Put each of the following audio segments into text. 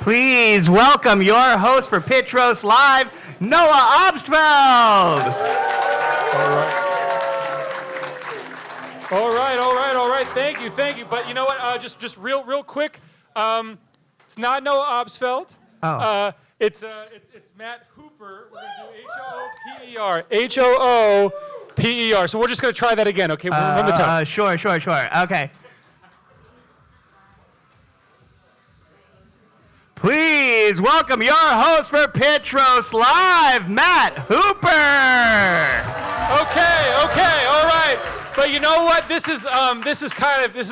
Please welcome your host for Pitch Roast Live, Noah Obstfeld. All right. Thank you. But you know what? Just real quick. It's not Noah Obstfeld. Oh. It's Matt Hooper. We're gonna do H-O-O-P-E-R. H-O-O-P-E-R. So we're just gonna try that again, okay? From the top. Sure. Okay. Please welcome your host for Pitch Roast Live, Matt Hooper. Okay, all right. But you know what? This is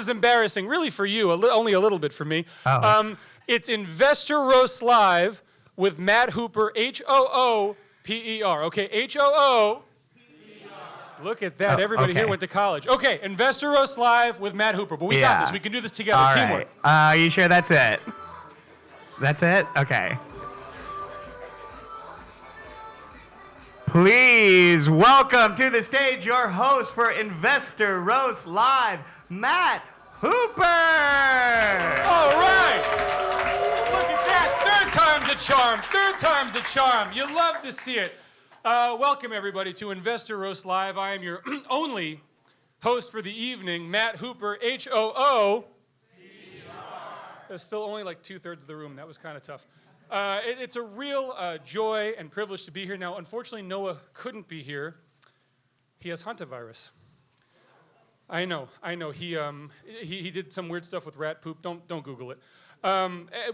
embarrassing, really for you, only a little bit for me. Oh. It's Investor Roast Live with Matt Hooper, H-O-O-P-E-R. Okay, H-O-O-P-E-R. Look at that. Everybody here went to college. Okay, Investor Roast Live with Matt Hooper. But we got this. We can do this together. All Teamwork. Right. Are you sure that's it? That's it? Okay. Please welcome to the stage your host for Investor Roast Live, Matt Hooper. All right. Look at that. Third time's a charm. You love to see it. Welcome, everybody, to Investor Roast Live. I am your only host for the evening, Matt Hooper, H-O-O. There's still only like 2/3 of the room. That was kind of tough. It's a real joy and privilege to be here. Now, unfortunately, Noah couldn't be here. He has hantavirus. I know. He did some weird stuff with rat poop. Don't Google it.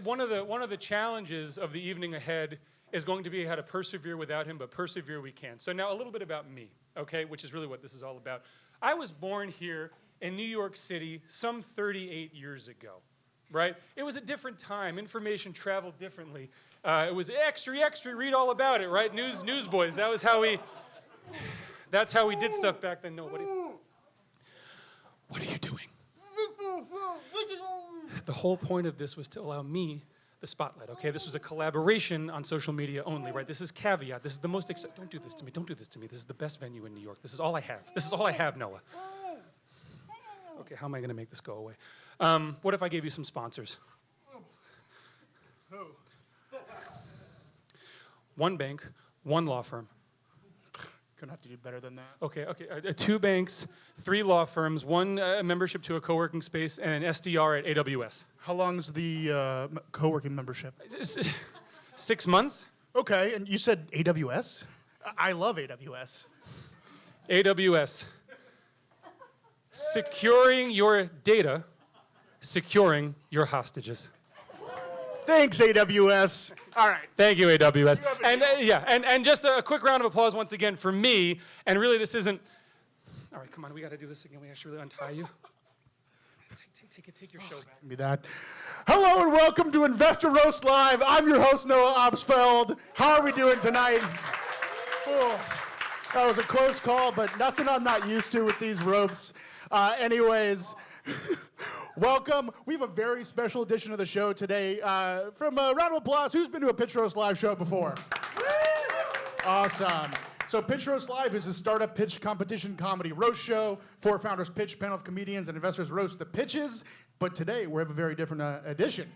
One of the challenges of the evening ahead is going to be how to persevere without him, but persevere we can. So now a little bit about me, okay, which is really what this is all about. I was born here in New York City some 38 years ago. Right? It was a different time. Information traveled differently. It was extra, read all about it, right? Newsboys. That's how we did stuff back then. Nobody. What are you doing? The whole point of this was to allow me the spotlight, okay? This was a collaboration on social media only, right? This is caveat. This is the most don't do this to me. Don't do this to me. This is the best venue in New York. This is all I have, Noah. Okay, how am I going to make this go away? What if I gave you some sponsors? Who? One bank, one law firm. Gonna have to do better than that. Okay. 2 banks, 3 law firms, 1 membership to a co-working space, and an SDR at AWS. How long's the co-working membership? 6 months. Okay, and you said AWS? I love AWS. AWS. Securing your data, securing your hostages. Thanks, AWS. All right. Thank you, AWS. And just a quick round of applause once again for me. And really, this isn't. All right, come on, we got to do this again. We actually really untie you. Take your show back. Give me that. Hello and welcome to Investor Roast Live. I'm your host, Noah Obstfeld. How are we doing tonight? Oh, that was a close call, but nothing I'm not used to with these ropes. Anyways, welcome. We have a very special edition of the show today. From a round of applause, who's been to a Pitch Roast Live show before? Awesome. So Pitch Roast Live is a startup pitch competition comedy roast show. 4 founders pitch, panel of comedians, and investors roast the pitches. But today, we have a very different edition.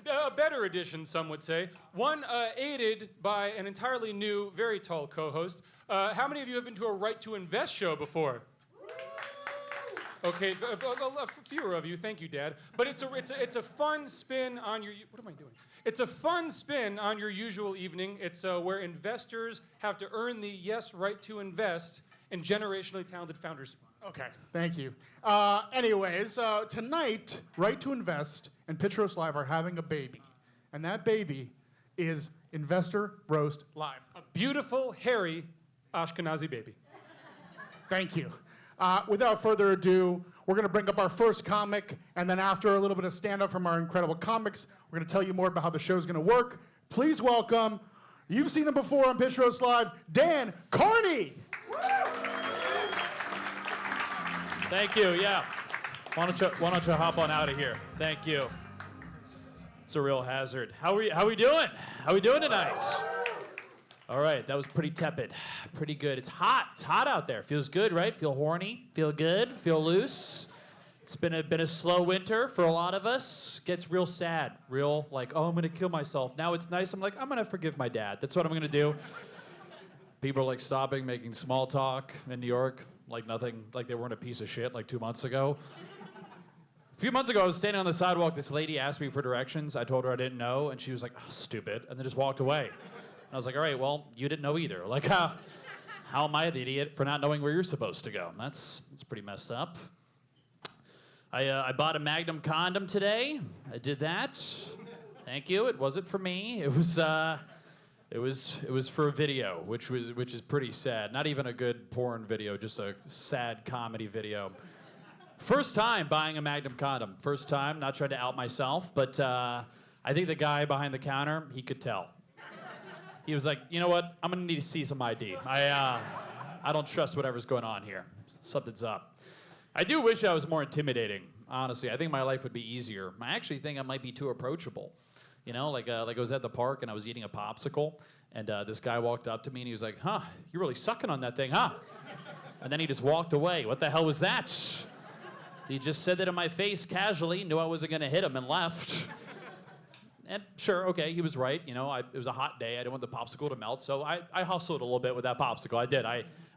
A better edition, some would say. One aided by an entirely new, very tall co-host. How many of you have been to a Right to Invest show before? Okay, fewer of you. Thank you, Dad. But it's a fun spin on your. What am I doing? It's a fun spin on your usual evening. It's where investors have to earn the right to invest in generationally talented founders. Okay, thank you. Anyways, tonight, Right to Invest and Pitch Roast Live are having a baby, and that baby is Investor Roast Live. A beautiful, hairy Ashkenazi baby. Thank you. Without further ado, we're going to bring up our first comic, and then after a little bit of stand-up from our incredible comics, we're going to tell you more about how the show's going to work. Please welcome, you've seen him before on Pitch Roast Live, Dan Carney. Thank you, yeah. Why don't you hop on out of here? Thank you. It's a real hazard. How we doing? How we doing tonight? All right, that was pretty tepid. Pretty good. It's hot. It's hot out there. Feels good, right? Feel horny. Feel good. Feel loose. It's been a slow winter for a lot of us. Gets real sad, real like, oh, I'm gonna kill myself. Now it's nice. I'm like, I'm gonna forgive my dad. That's what I'm gonna do. People are like stopping, making small talk in New York, like nothing, like they weren't a piece of shit like 2 months ago. A few months ago, I was standing on the sidewalk. This lady asked me for directions. I told her I didn't know, and she was like, oh, stupid, and then just walked away. And I was like, all right, well, you didn't know either. Like, how am I the idiot for not knowing where you're supposed to go? That's pretty messed up. I bought a Magnum condom today. I did that. Thank you. It wasn't for me. It was for a video, which is pretty sad. Not even a good porn video, just a sad comedy video. First time buying a Magnum condom. First time, not trying to out myself, but I think the guy behind the counter, he could tell. He was like, you know what? I'm gonna need to see some ID. I don't trust whatever's going on here. Something's up. I do wish I was more intimidating, honestly. I think my life would be easier. I actually think I might be too approachable. You know, like I was at the park and I was eating a popsicle, and this guy walked up to me and he was like, huh, you're really sucking on that thing, huh? And then he just walked away. What the hell was that? He just said that in my face casually, knew I wasn't gonna hit him, and left. And sure, okay, he was right. You know, it was a hot day. I didn't want the popsicle to melt, so I hustled a little bit with that popsicle. I did.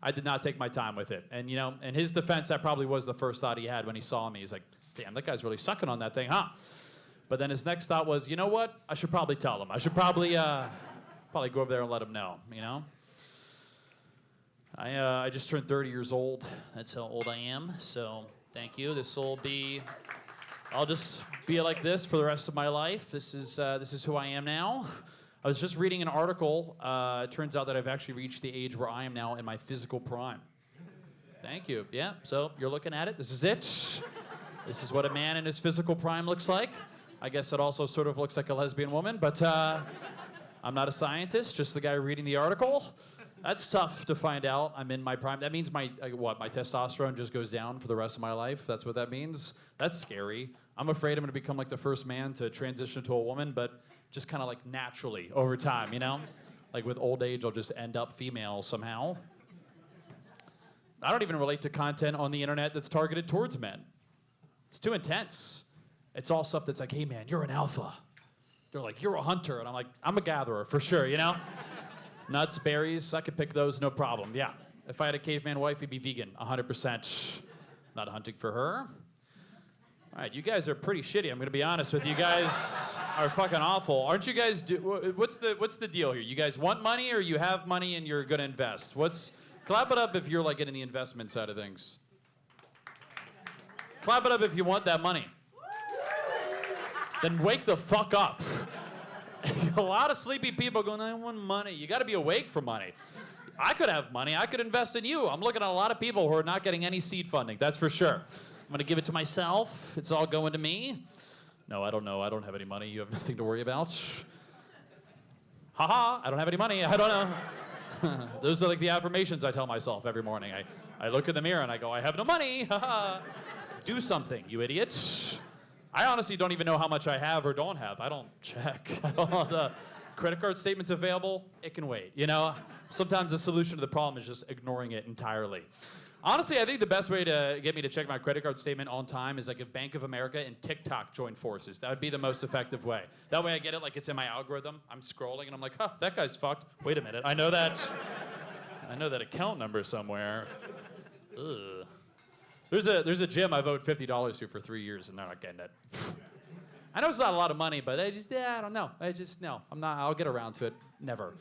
I did not take my time with it. And, you know, in his defense, that probably was the first thought he had when he saw me. He's like, damn, that guy's really sucking on that thing, huh? But then his next thought was, you know what? I should probably tell him. I should probably go over there and let him know, you know? I just turned 30 years old. That's how old I am, so thank you. I'll just be like this for the rest of my life. This is who I am now. I was just reading an article. It turns out that I've actually reached the age where I am now in my physical prime. Thank you. Yeah, so you're looking at it. This is it. This is what a man in his physical prime looks like. I guess it also sort of looks like a lesbian woman, but I'm not a scientist, just the guy reading the article. That's tough to find out. I'm in my prime. That means my testosterone just goes down for the rest of my life. That's what that means. That's scary. I'm afraid I'm going to become like the first man to transition to a woman, but just kind of like naturally over time, you know? Like with old age, I'll just end up female somehow. I don't even relate to content on the internet that's targeted towards men. It's too intense. It's all stuff that's like, hey man, you're an alpha. They're like, you're a hunter. And I'm like, I'm a gatherer for sure, you know? Nuts, berries, I could pick those, no problem. Yeah, if I had a caveman wife, he'd be vegan, 100%. Not hunting for her. All right, you guys are pretty shitty. I'm gonna be honest with you. You guys are fucking awful. Aren't you guys? What's the deal here? You guys want money, or you have money and you're gonna invest? Clap it up if you're like in the investment side of things. Clap it up if you want that money. Then wake the fuck up. A lot of sleepy people going, I want money. You got to be awake for money. I could have money. I could invest in you. I'm looking at a lot of people who are not getting any seed funding. That's for sure. I'm going to give it to myself. It's all going to me. No, I don't know. I don't have any money. You have nothing to worry about. Ha-ha. I don't have any money. I don't know. Those are like the affirmations I tell myself every morning. I look in the mirror and I go, I have no money. Ha-ha. Do something, you idiot. I honestly don't even know how much I have or don't have. I don't check. I don't know the credit card statement's available. It can wait, you know? Sometimes the solution to the problem is just ignoring it entirely. Honestly, I think the best way to get me to check my credit card statement on time is like if Bank of America and TikTok join forces. That would be the most effective way. That way I get it like it's in my algorithm. I'm scrolling and I'm like, huh, that guy's fucked. Wait a minute, I know that account number somewhere. Ugh. There's a gym I vote $50 to for 3 years, and they're not getting it. I know it's not a lot of money, but I don't know. I'll get around to it. Never.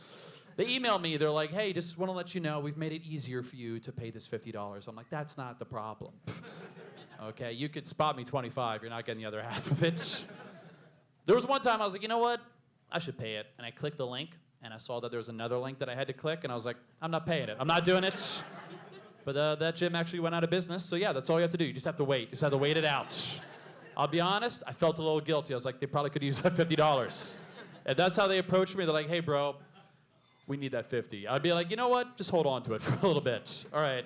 They email me. They're like, hey, just want to let you know we've made it easier for you to pay this $50. I'm like, that's not the problem. Okay, you could spot me 25. You're not getting the other half of it. There was one time I was like, you know what? I should pay it. And I clicked the link, and I saw that there was another link that I had to click, and I was like, I'm not paying it. I'm not doing it. But that gym actually went out of business, so yeah, that's all you have to do. You just have to wait. You just have to wait it out. I'll be honest, I felt a little guilty. I was like, they probably could use that $50. If that's how they approached me, they're like, hey, bro, we need that 50. I'd be like, you know what? Just hold on to it for a little bit. All right.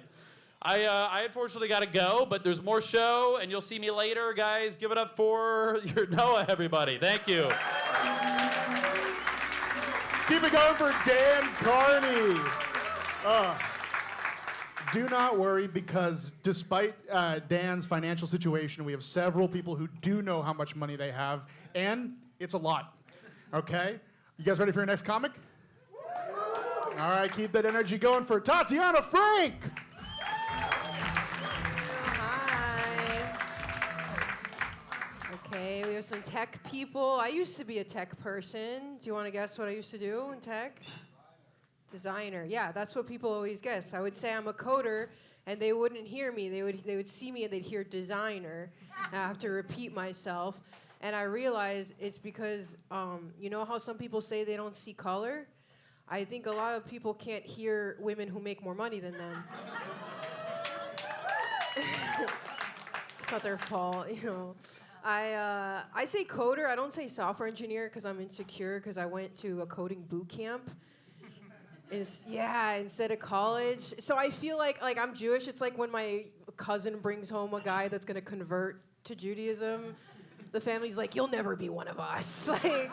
I unfortunately got to go, but there's more show, and you'll see me later. Guys, give it up for your Noah, everybody. Thank you. Keep it going for Dan Carney. Do not worry, because despite Dan's financial situation, we have several people who do know how much money they have, and it's a lot. Okay? You guys ready for your next comic? All right, keep that energy going for Tatiana Frank. Hi. Okay, we have some tech people. I used to be a tech person. Do you want to guess what I used to do in tech? Designer. Yeah, that's what people always guess. I would say I'm a coder, and they wouldn't hear me. They would see me, and they'd hear designer. I have to repeat myself. And I realized it's because, you know how some people say they don't see color? I think a lot of people can't hear women who make more money than them. It's not their fault, you know. I say coder. I don't say software engineer because I'm insecure because I went to a coding boot camp. Instead of college. So I feel like I'm Jewish. It's like when my cousin brings home a guy that's gonna convert to Judaism. The family's like, you'll never be one of us. Like,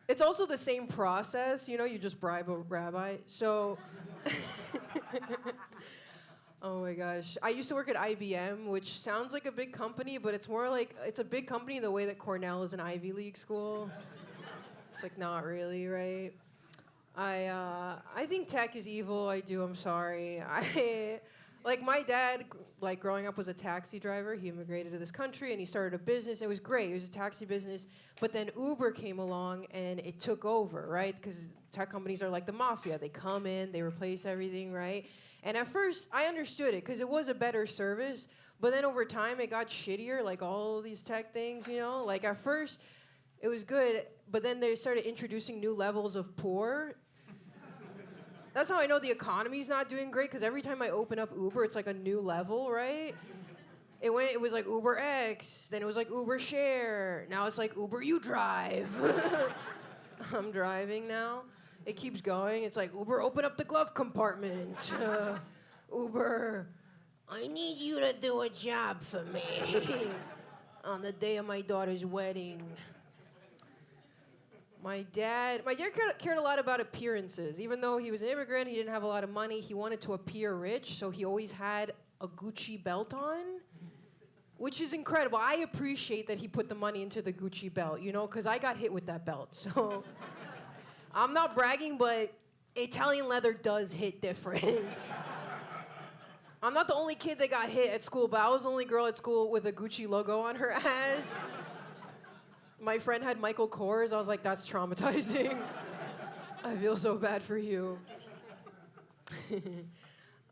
it's also the same process, you know, you just bribe a rabbi. So, oh my gosh. I used to work at IBM, which sounds like a big company, but it's more like, it's a big company the way that Cornell is an Ivy League school. It's like, not really, right? I think tech is evil. I do. I'm sorry. Like my dad, like growing up was a taxi driver. He immigrated to this country and he started a business. It was great. It was a taxi business. But then Uber came along and it took over, right? Because tech companies are like the mafia. They come in, they replace everything, right? And at first, I understood it because it was a better service. But then over time, it got shittier, like all these tech things, you know? Like at first, it was good, but then they started introducing new levels of poor. That's how I know the economy's not doing great, because every time I open up Uber, it's like a new level, right? It was like Uber X, then it was like Uber Share, now it's like Uber You Drive. I'm driving now. It keeps going. It's like, Uber, open up the glove compartment. Uber, I need you to do a job for me on the day of my daughter's wedding. My dad cared a lot about appearances. Even though he was an immigrant, he didn't have a lot of money. He wanted to appear rich, so he always had a Gucci belt on, which is incredible. I appreciate that he put the money into the Gucci belt, you know, because I got hit with that belt. So I'm not bragging, but Italian leather does hit different. I'm not the only kid that got hit at school, but I was the only girl at school with a Gucci logo on her ass. My friend had Michael Kors. I was like, that's traumatizing. I feel so bad for you.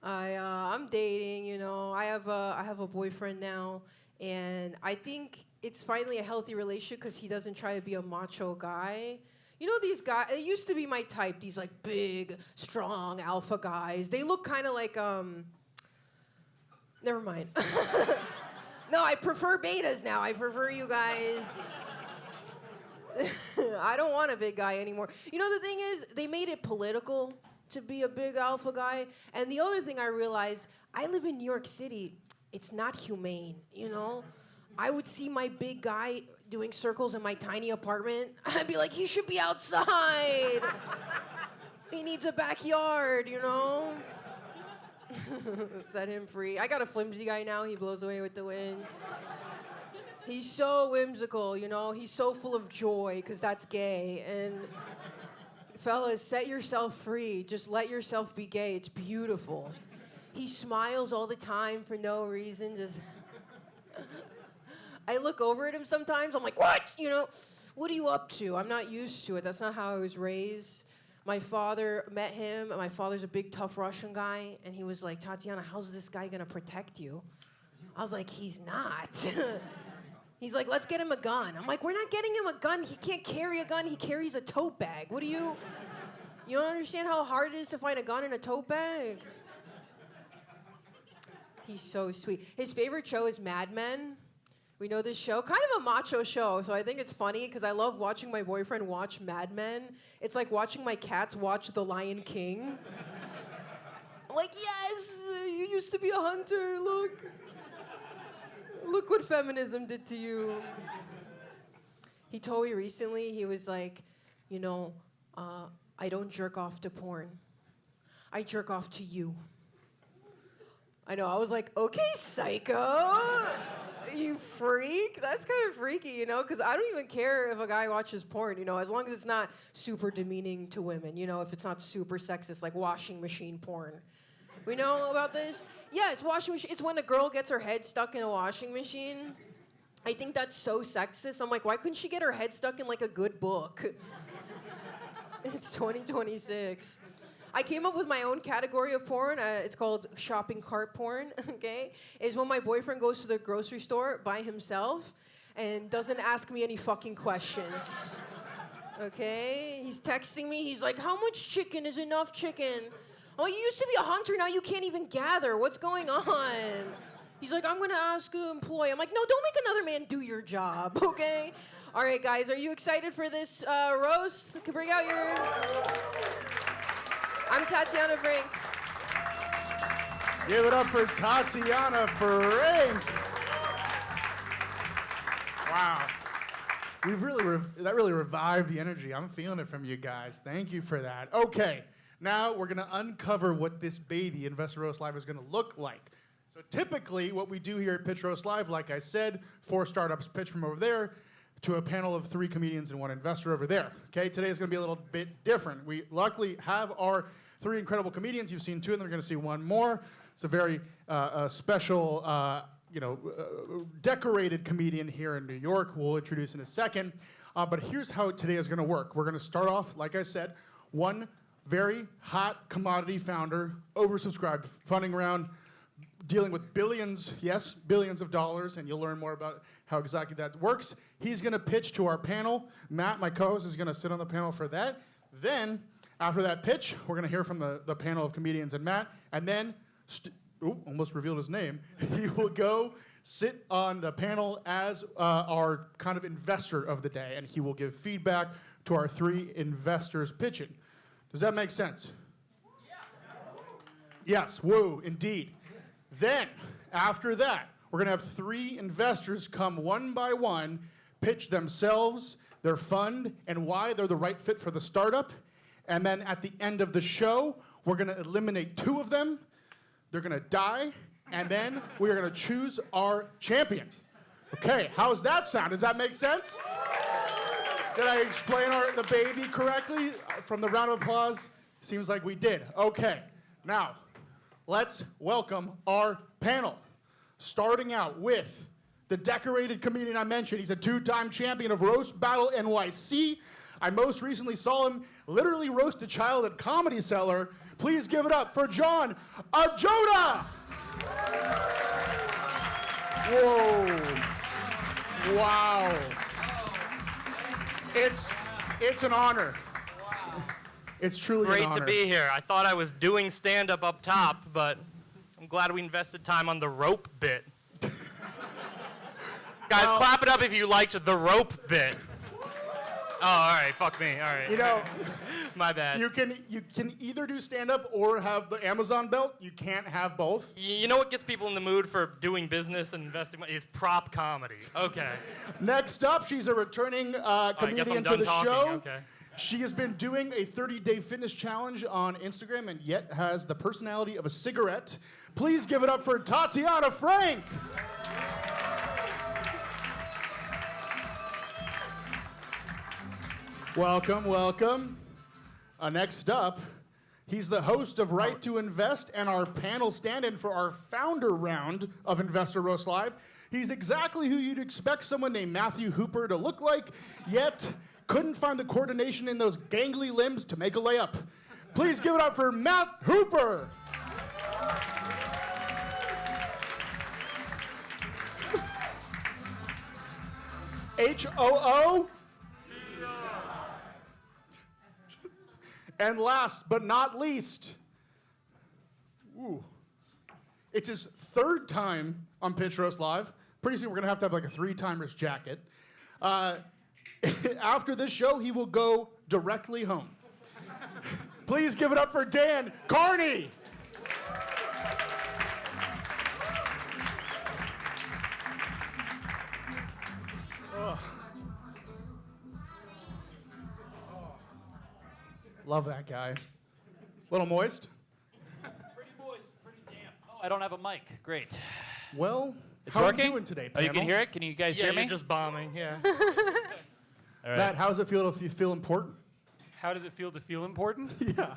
I'm dating, you know. I have a boyfriend now, and I think it's finally a healthy relationship because he doesn't try to be a macho guy. You know, these guys, it used to be my type, these like big, strong alpha guys. They look kind of like, never mind. No, I prefer betas now. I prefer you guys. I don't want a big guy anymore. You know, the thing is, they made it political to be a big alpha guy. And the other thing I realized, I live in New York City. It's not humane, you know? I would see my big guy doing circles in my tiny apartment. I'd be like, he should be outside. He needs a backyard, you know? Set him free. I got a flimsy guy now. He blows away with the wind. He's so whimsical, you know? He's so full of joy, because that's gay. And fellas, set yourself free. Just let yourself be gay. It's beautiful. He smiles all the time for no reason. Just I look over at him sometimes. I'm like, what? You know, what are you up to? I'm not used to it. That's not how I was raised. My father met him. My father's a big, tough Russian guy. And he was like, Tatiana, how's this guy going to protect you? I was like, he's not. He's like, let's get him a gun. I'm like, we're not getting him a gun. He can't carry a gun. He carries a tote bag. What do you don't understand how hard it is to find a gun in a tote bag? He's so sweet. His favorite show is Mad Men. We know this show, kind of a macho show, so I think it's funny because I love watching my boyfriend watch Mad Men. It's like watching my cats watch The Lion King. I'm like, yes, you used to be a hunter, look. Look what feminism did to you. He told me recently, he was like, you know, I don't jerk off to porn. I jerk off to you. I know. I was like, okay, psycho. You freak. That's kind of freaky, you know, because I don't even care if a guy watches porn, you know, as long as it's not super demeaning to women, you know, if it's not super sexist, like washing machine porn. We know about this? Yes, washing machine. It's when a girl gets her head stuck in a washing machine. I think that's so sexist. I'm like, why couldn't she get her head stuck in like a good book? It's 2026. I came up with my own category of porn. It's called shopping cart porn, okay? It's when my boyfriend goes to the grocery store by himself and doesn't ask me any fucking questions, okay? He's texting me. He's like, how much chicken is enough chicken? Oh, you used to be a hunter. Now you can't even gather. What's going on? He's like, I'm going to ask an employee. I'm like, no, don't make another man do your job, okay? All right, guys, are you excited for this roast? Bring out your... I'm Tatiana Frank. Give it up for Tatiana Frank. Wow. That really revived the energy. I'm feeling it from you guys. Thank you for that. Okay, now we're gonna uncover what this baby Investor Roast Live is gonna look like. So typically what we do here at Pitch Roast Live, like I said, 4 startups pitch from over there to a panel of 3 comedians and 1 investor over there. Okay, today is going to be a little bit different. We luckily have our 3 incredible comedians. You've seen 2 and they're going to see 1 more. It's a very special, decorated comedian here in New York. We'll introduce in a second. But here's how today is going to work. We're going to start off, like I said, 1 very hot commodity founder, oversubscribed funding round, dealing with billions, yes, billions of dollars, and you'll learn more about how exactly that works. He's gonna pitch to our panel. Matt, my co-host, is gonna sit on the panel for that. Then, after that pitch, we're gonna hear from the panel of comedians and Matt, and then, almost revealed his name, he will go sit on the panel as our kind of investor of the day, and he will give feedback to our 3 investors pitching. Does that make sense? Yeah. Yes, woo, indeed. Then, after that, we're going to have 3 investors come one by one, pitch themselves, their fund, and why they're the right fit for the startup. And then at the end of the show, we're going to eliminate 2 of them. They're going to die, and then we are going to choose our champion. Okay, how's that sound? Does that make sense? Did I explain the baby correctly from the round of applause? Seems like we did. Okay, now, let's welcome our panel. Starting out with the decorated comedian I mentioned. He's a 2-time champion of Roast Battle NYC. I most recently saw him literally roast a child at Comedy Cellar. Please give it up for John Ajodah. Whoa. Wow. It's an honor. It's truly an honor. Great to be here. I thought I was doing stand-up up top, but I'm glad we invested time on the rope bit. Guys, clap it up if you liked the rope bit. Oh, all right, fuck me, all right. You know, my bad. You can either do stand-up or have the Amazon belt. You can't have both. You know what gets people in the mood for doing business and investing money is prop comedy. Okay. Next up, she's a returning comedian to the show. Okay. She has been doing a 30-day fitness challenge on Instagram and yet has the personality of a cigarette. Please give it up for Tatiana Frank. Welcome, welcome. Next up, he's the host of Right to Invest and our panel stand-in for our founder round of Investor Roast Live. He's exactly who you'd expect someone named Matthew Hooper to look like, yet couldn't find the coordination in those gangly limbs to make a layup. Please give it up for Matt Hooper. H-O-O. And last but not least, it's his 3rd time on Pitch Roast Live. Pretty soon we're gonna have like a 3-timers jacket. After this show, he will go directly home. Please give it up for Dan Carney. Love that guy. Little moist? Pretty moist, pretty damp. Oh, I don't have a mic. Great. Well, It's how working? are you doing today, Oh, you panel? can hear it? Can you guys Yeah, hear me? you're just bombing. Yeah. All right. Matt, how does it feel if you feel important? How does it feel to feel important? Yeah.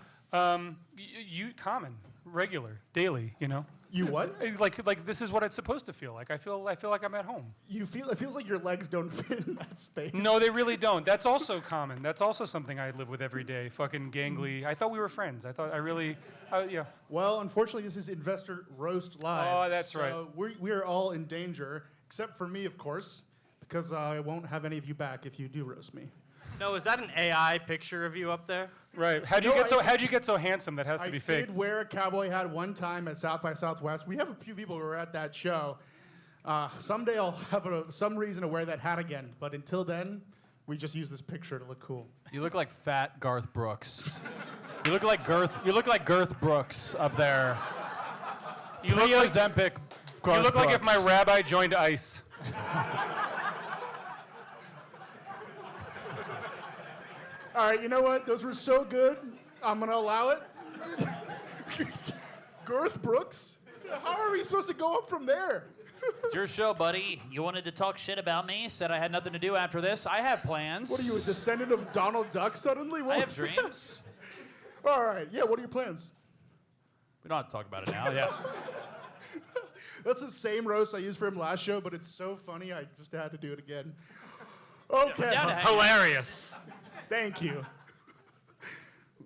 Common, regular, daily. You know. You what? Like this is what it's supposed to feel like. I feel like I'm at home. It feels like your legs don't fit in that space. No, they really don't. That's also common. That's also something I live with every day. Fucking gangly. I thought we were friends. Yeah. Well, unfortunately, this is Investor Roast Live. Oh, that's so we are all in danger, except for me, of course, because I won't have any of you back if you do roast me. No, is that an AI picture of you up there? Right. How'd you get so handsome? That has to be fake. I did wear a cowboy hat one time at South by Southwest. We have a few people who were at that show. Someday I'll have some reason to wear that hat again, but until then, we just use this picture to look cool. You look like fat Garth Brooks. You look like Girth Brooks up there. You look like Ozempic Garth you look like if my Brooks. rabbi joined ICE. All right, you know what? Those were so good. I'm gonna allow it. Girth Brooks? How are we supposed to go up from there? It's your show, buddy. You wanted to talk shit about me, said I had nothing to do after this. I have plans. What are you, a descendant of Donald Duck suddenly? What I have was that? dreams. All right, yeah, what are your plans? We don't have to talk about it now, yeah. That's the same roast I used for him last show, but it's so funny I just had to do it again. Okay. down to hang. Hilarious. Thank you.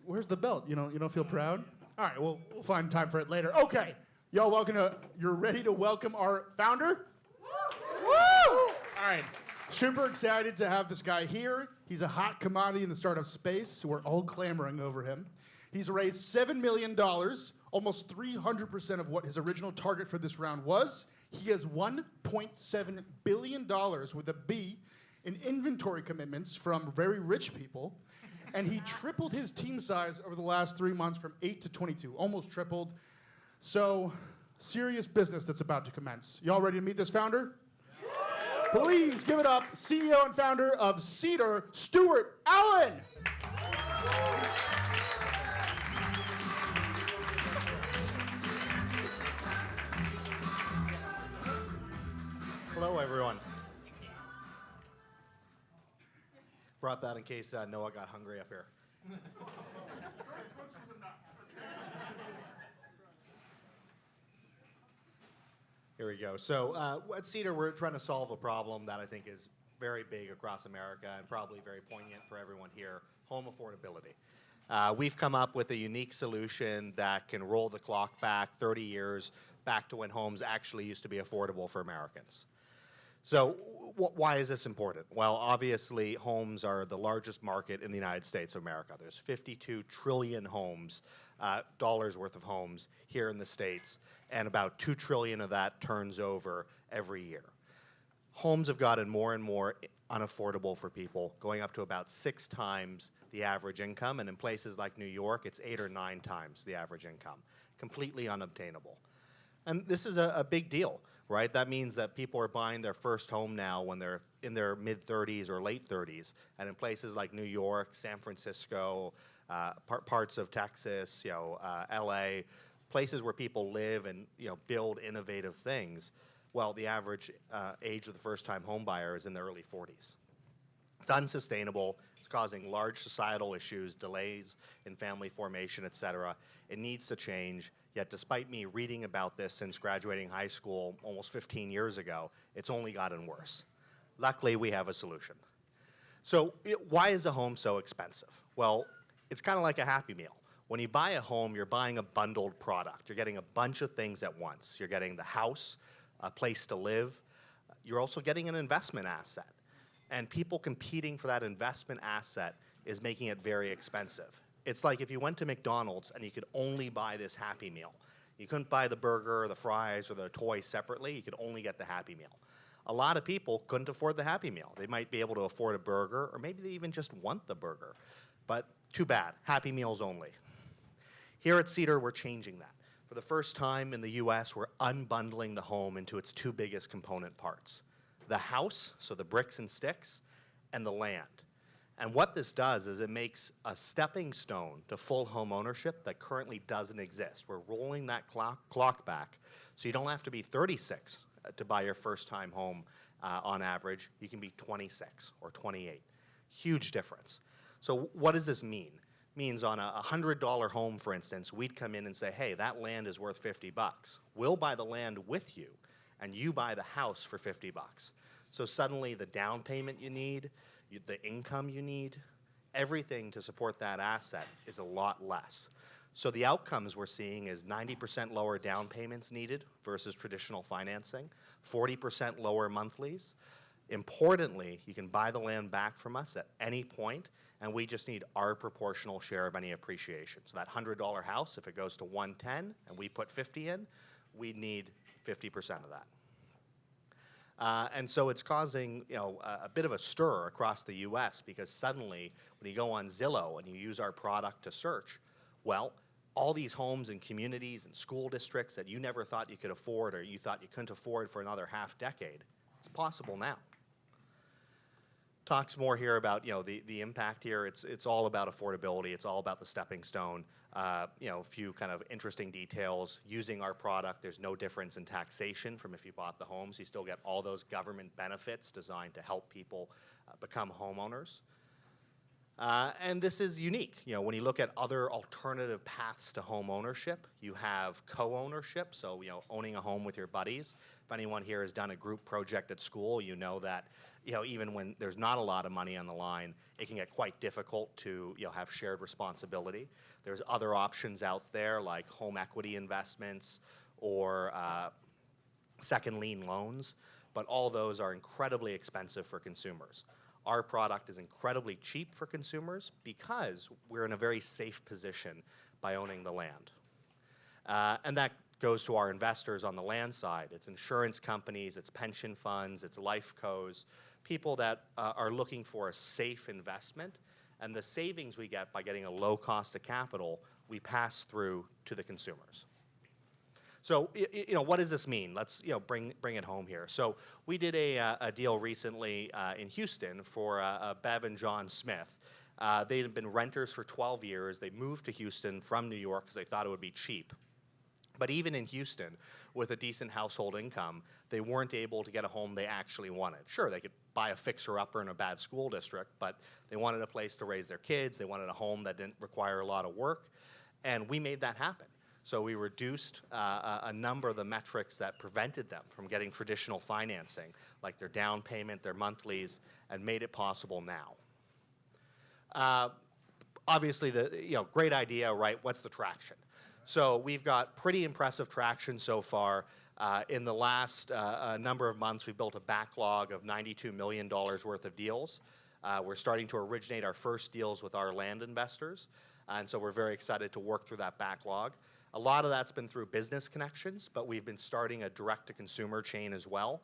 Where's the belt? You don't feel proud? All right, we'll find time for it later. Okay, y'all you're ready to welcome our founder? Woo! All right, super excited to have this guy here. He's a hot commodity in the startup space, so we're all clamoring over him. He's raised $7 million, almost 300% of what his original target for this round was. He has $1.7 billion with a B in inventory commitments from very rich people, and he tripled his team size over the last 3 months from 8 to 22, almost tripled. So, serious business that's about to commence. Y'all ready to meet this founder? Please give it up, CEO and founder of Cedar, Stuart Allen. Hello, everyone. Brought that in case Noah got hungry up here. Here we go. So at Cedar, we're trying to solve a problem that I think is very big across America and probably very poignant for everyone here, home affordability. We've come up with a unique solution that can roll the clock back 30 years back to when homes actually used to be affordable for Americans. So why is this important? Well, obviously, homes are the largest market in the United States of America. There's 52 trillion dollars worth of homes here in the States, and about 2 trillion of that turns over every year. Homes have gotten more and more unaffordable for people, going up to about 6 times the average income, and in places like New York, it's 8 or 9 times the average income. Completely unobtainable. And this is a big deal, right? That means that people are buying their first home now when they're in their mid-30s or late 30s, and in places like New York, San Francisco, parts of Texas, LA, places where people live and build innovative things. Well, the average age of the first-time home buyer is in their early 40s. It's unsustainable. It's causing large societal issues, delays in family formation, et cetera. It needs to change. Yet despite me reading about this since graduating high school almost 15 years ago, it's only gotten worse. Luckily, we have a solution. So why is a home so expensive? Well, it's kind of like a Happy Meal. When you buy a home, you're buying a bundled product. You're getting a bunch of things at once. You're getting the house, a place to live. You're also getting an investment asset. And people competing for that investment asset is making it very expensive. It's like if you went to McDonald's and you could only buy this Happy Meal. You couldn't buy the burger or the fries or the toy separately. You could only get the Happy Meal. A lot of people couldn't afford the Happy Meal. They might be able to afford a burger, or maybe they even just want the burger. But too bad, Happy Meals only. Here at Cedar, we're changing that. For the first time in the US, we're unbundling the home into its 2 biggest component parts. The house, so the bricks and sticks, and the land. And what this does is it makes a stepping stone to full home ownership that currently doesn't exist. We're rolling that clock back, so you don't have to be 36 to buy your first-time home on average. You can be 26 or 28. Huge difference. So what does this mean? It means on a $100 home, for instance, we'd come in and say, hey, that land is worth 50 bucks. We'll buy the land with you, and you buy the house for 50 bucks. So suddenly the down payment you need, the income you need, everything to support that asset is a lot less. So the outcomes we're seeing is 90% lower down payments needed versus traditional financing, 40% lower monthlies. Importantly, you can buy the land back from us at any point, and we just need our proportional share of any appreciation. So that $100 house, if it goes to 110 and we put 50 in, we need 50% of that. And so it's causing a bit of a stir across the U.S. because suddenly when you go on Zillow and you use our product to search, well, all these homes and communities and school districts that you never thought you could afford or you thought you couldn't afford for another half decade, it's possible now. Talks more here about the impact here. It's all about affordability. It's all about the stepping stone. A few kind of interesting details. Using our product, there's no difference in taxation from if you bought the homes. You still get all those government benefits designed to help people become homeowners. And this is unique. When you look at other alternative paths to home ownership, you have co-ownership, so owning a home with your buddies. If anyone here has done a group project at school, you know that even when there's not a lot of money on the line, it can get quite difficult to have shared responsibility. There's other options out there like home equity investments or second lien loans, but all those are incredibly expensive for consumers. Our product is incredibly cheap for consumers because we're in a very safe position by owning the land. And that goes to our investors on the land side. It's insurance companies, it's pension funds, it's life cos, people that are looking for a safe investment. And the savings we get by getting a low cost of capital, we pass through to the consumers. So, what does this mean? Let's, bring it home here. So we did a deal recently in Houston for Bev and John Smith. They had been renters for 12 years. They moved to Houston from New York because they thought it would be cheap. But even in Houston, with a decent household income, they weren't able to get a home they actually wanted. Sure, they could buy a fixer-upper in a bad school district, but they wanted a place to raise their kids. They wanted a home that didn't require a lot of work. And we made that happen. So we reduced a number of the metrics that prevented them from getting traditional financing, like their down payment, their monthlies, and made it possible now. Obviously, great idea, right? What's the traction? So we've got pretty impressive traction so far. In the last number of months, we've built a backlog of $92 million worth of deals. We're starting to originate our first deals with our land investors, and so we're very excited to work through that backlog. A lot of that's been through business connections, but we've been starting a direct-to-consumer chain as well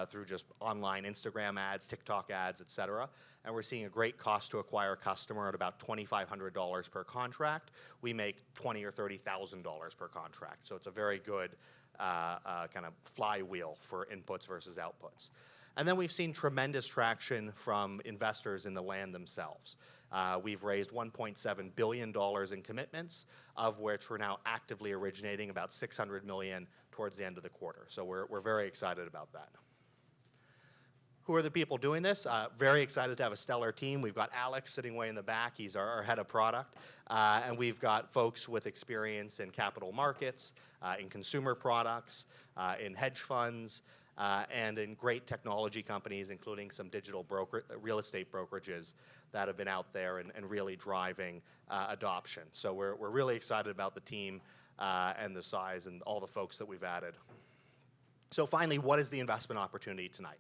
through just online Instagram ads, TikTok ads, et cetera. And we're seeing a great cost to acquire a customer at about $2,500 per contract. We make $20,000 or $30,000 per contract. So it's a very good kind of flywheel for inputs versus outputs. And then we've seen tremendous traction from investors in the land themselves. We've raised $1.7 billion in commitments, of which we're now actively originating about $600 million towards the end of the quarter. So we're very excited about that. Who are the people doing this? Very excited to have a stellar team. We've got Alex sitting way in the back. He's our head of product. And we've got folks with experience in capital markets, in consumer products, in hedge funds, and in great technology companies, including some digital real estate brokerages that have been out there and really driving adoption. So we're really excited about the team and the size and all the folks that we've added. So finally, what is the investment opportunity tonight?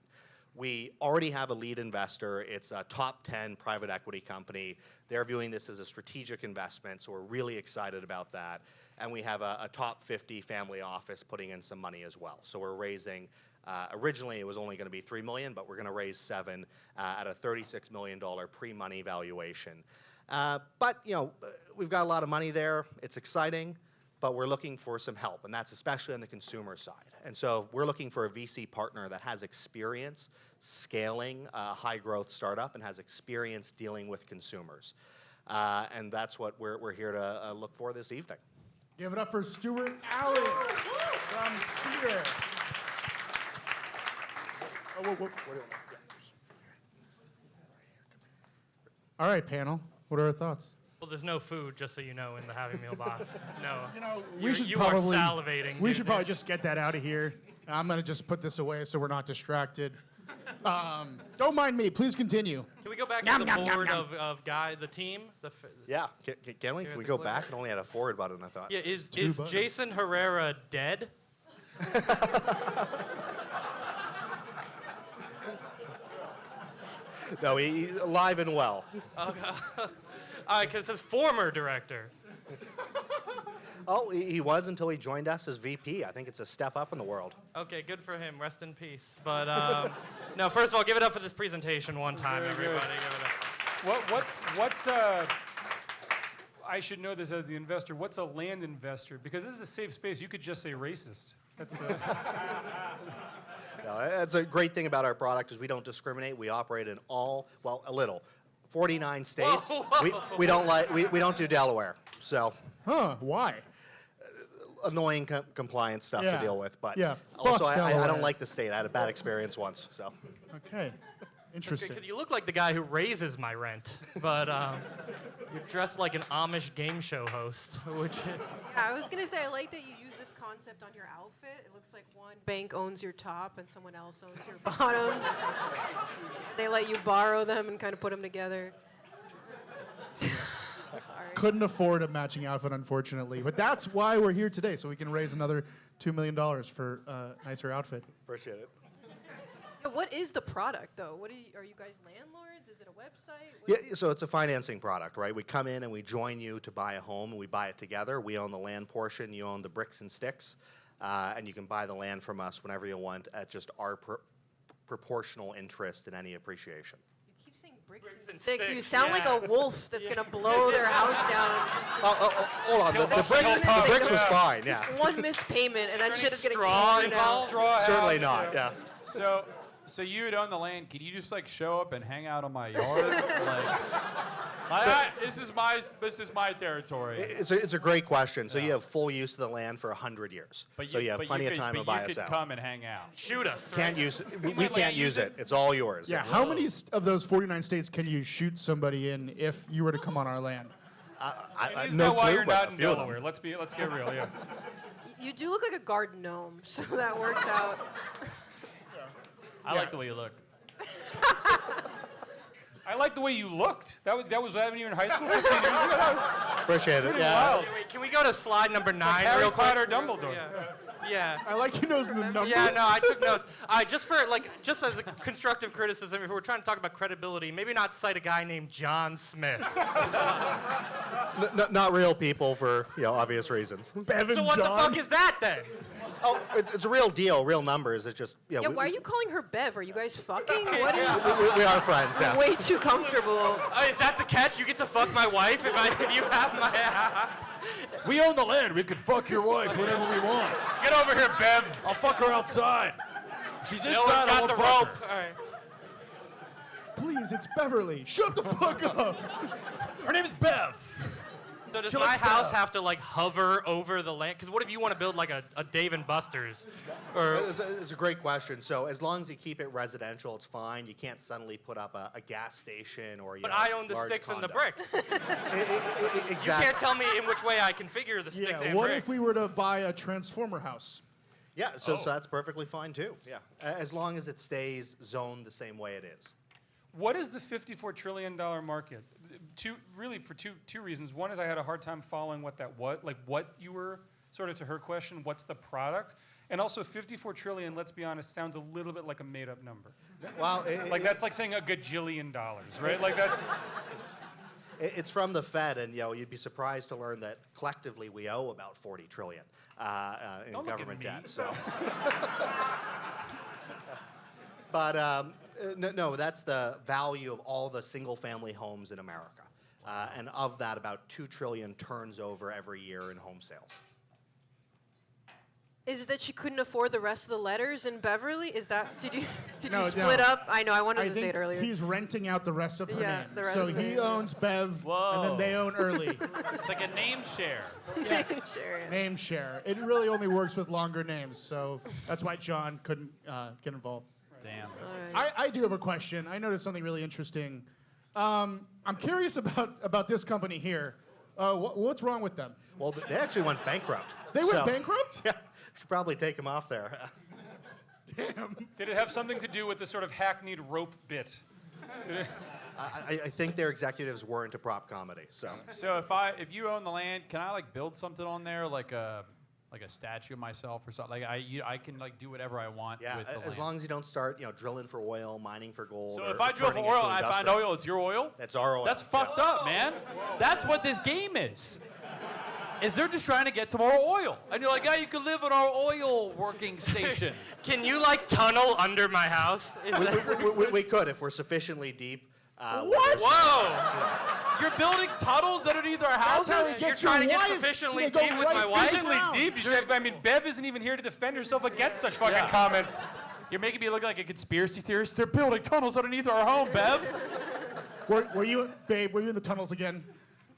We already have a lead investor. It's a top 10 private equity company. They're viewing this as a strategic investment, so we're really excited about that. And we have a top 50 family office putting in some money as well. So we're raising, originally it was only going to be $3 million, but we're going to raise $7 million at a $36 million pre-money valuation. But we've got a lot of money there. It's exciting. but we're looking for some help, and that's especially on the consumer side. And so we're looking for a VC partner that has experience scaling a high-growth startup and has experience dealing with consumers. And that's what we're here to look for this evening. Give it up for Stuart Allen from Cedar. All right, panel. What are our thoughts? Well, there's no food, just so you know, in the Happy Meal box. No. We should you probably are salivating. We should probably just get that out of here. I'm gonna just put this away so we're not distracted. Don't mind me. Please continue. Can we go back Yum, to the yum, yum, board yum. of the team? Yeah, can we? Can we go back? It only had a forward button, I thought. Yeah, is buttons. Jason Herrera dead? No, he's alive and well. Because his former director. Oh, he was until he joined us as VP. I think it's a step up in the world. Okay, good for him. Rest in peace. But no, first of all, give it up for this presentation one time, everybody. Give it up. What's I should know this as the investor. What's a land investor? Because this is a safe space. You could just say racist. That's No, that's a great thing about our product is we don't discriminate. We operate in a little, 49 states. Whoa. We don't do Delaware. So Why? annoying compliance stuff to Yeah. deal with. But Yeah, also fuck I Delaware. don't like the state. I had a bad experience once. So Okay. Interesting. Because you look like the guy who raises my rent, but you're dressed like an Amish game show host, which. Yeah, I was gonna say I like that you use this concept on your outfit. It looks like one bank owns your top and someone else owns your bottoms. They let you borrow them and kind of put them together. Sorry. Couldn't afford a matching outfit, unfortunately. But that's why we're here today, so we can raise another $2 million for a nicer outfit. appreciate it. Yeah, what is the product though? What are you guys landlords? Is it a website? Yeah, so it's a financing product, right? We come in and we join you to buy a home, and we buy it together. We own the land portion, you own the bricks and sticks, and you can buy the land from us whenever you want at just our proportional interest in any appreciation. You keep saying bricks and sticks. You sound like a wolf that's gonna blow their house down. Hold on, the bricks was fine, yeah. One missed payment and that shit is getting straw torn involved? down. Certainly not, yeah. So you'd own the land. Could you just like show up and hang out on my yard? This is my territory. It's a great question. So you have full use of the land for 100 years. So you have plenty of time to buy us You could out. come and hang out. Shoot us. Can't right? use it. We can't use it. It's all yours. Yeah, how many of those 49 states can you shoot somebody in if you were to come on our land? Isn't no that why clue, you're but not a in few of them. Delaware? Let's get real, yeah. You do look like a garden gnome, so that works out. I like the way you look. I like the way you looked. That was when you were in high school 15 years ago. That was Appreciate it. pretty Yeah. wild. Wait, can we go to slide number 9 Harry real quick? Potter Dumbledore. Yeah. I like you knows the number. Yeah, no, I took notes. Just as a constructive criticism, if we're trying to talk about credibility, maybe not cite a guy named John Smith. Not real people for obvious reasons. Bevan So what the John. fuck is that then? Oh, it's a real deal, real numbers. It's just Yeah, why are you calling her Bev? Are you guys fucking? What is? we are friends. Yeah. Way too comfortable. Is that the catch? You get to fuck my wife if you have my. We own the land. We could fuck your wife whenever we want. Get over here, Bev. I'll fuck her outside. She's No inside. one I got won't the fuck rope. her. All right. Please, it's Beverly. Shut the fuck up. Her name's Bev. So does She my looks house bad. have to hover over the land? Because what if you want to build like a Dave and Buster's? Or It's a great question. So as long as you keep it residential, it's fine. You can't suddenly put up a gas station or but I own the large sticks and the condo. bricks. You Exactly. can't tell me in which way I configure the sticks Yeah, and what bricks. if we were to buy a transformer house? Yeah, so that's perfectly fine too. Yeah, as long as it stays zoned the same way it is. What is the $54 trillion market? For two reasons. One is I had a hard time following what that was, like what you were, sort of to her question, what's the product? And also 54 trillion, let's be honest, sounds a little bit like a made up number. Well, Like that's like saying a gajillion dollars, right? Like that's, it's from the Fed, and you'd be surprised to learn that collectively we owe about 40 trillion in Don't look at government me. debt. So, but no, that's the value of all the single-family homes in America, and of that, about 2 trillion turns over every year in home sales. Is it that she couldn't afford the rest of the letters in Beverly? Is that did you No, split no. up? I know. I wanted I to say think it earlier. he's renting out the rest of her Yeah, name. the rest So of the he name. owns Bev, and then they own Early. It's like a name share. Sure. Yeah. Name share. It really only works with longer names, so that's why John couldn't get involved. Damn. All right. I do have a question. I noticed something really interesting. I'm curious about this company here. What's wrong with them? Well, they actually went bankrupt. They went bankrupt? Yeah, should probably take them off there. Damn. Did it have something to do with the sort of hackneyed rope bit? I think their executives were into prop comedy. So So if you own the land, can I like build something on there, like a statue of myself or something? Like I can like do whatever I want yeah, with the as land. long as you don't start drilling for oil, mining for gold. So or if I drill for turning it oil to and I find industrial. oil, it's your oil? That's our oil. That's fucked up, man. That's what this game is. Is they're just trying to get to more oil. And you're like, yeah, you can live in our oil working station. Can you like tunnel under my house? We could if we're sufficiently deep. What? Whoa! You're building tunnels underneath our houses? You're trying to get sufficiently deep with my wife? Sufficiently deep? I mean, Bev isn't even here to defend herself against such fucking comments. You're making me look like a conspiracy theorist. They're building tunnels underneath our home, Bev. Were you, babe, were you in the tunnels again?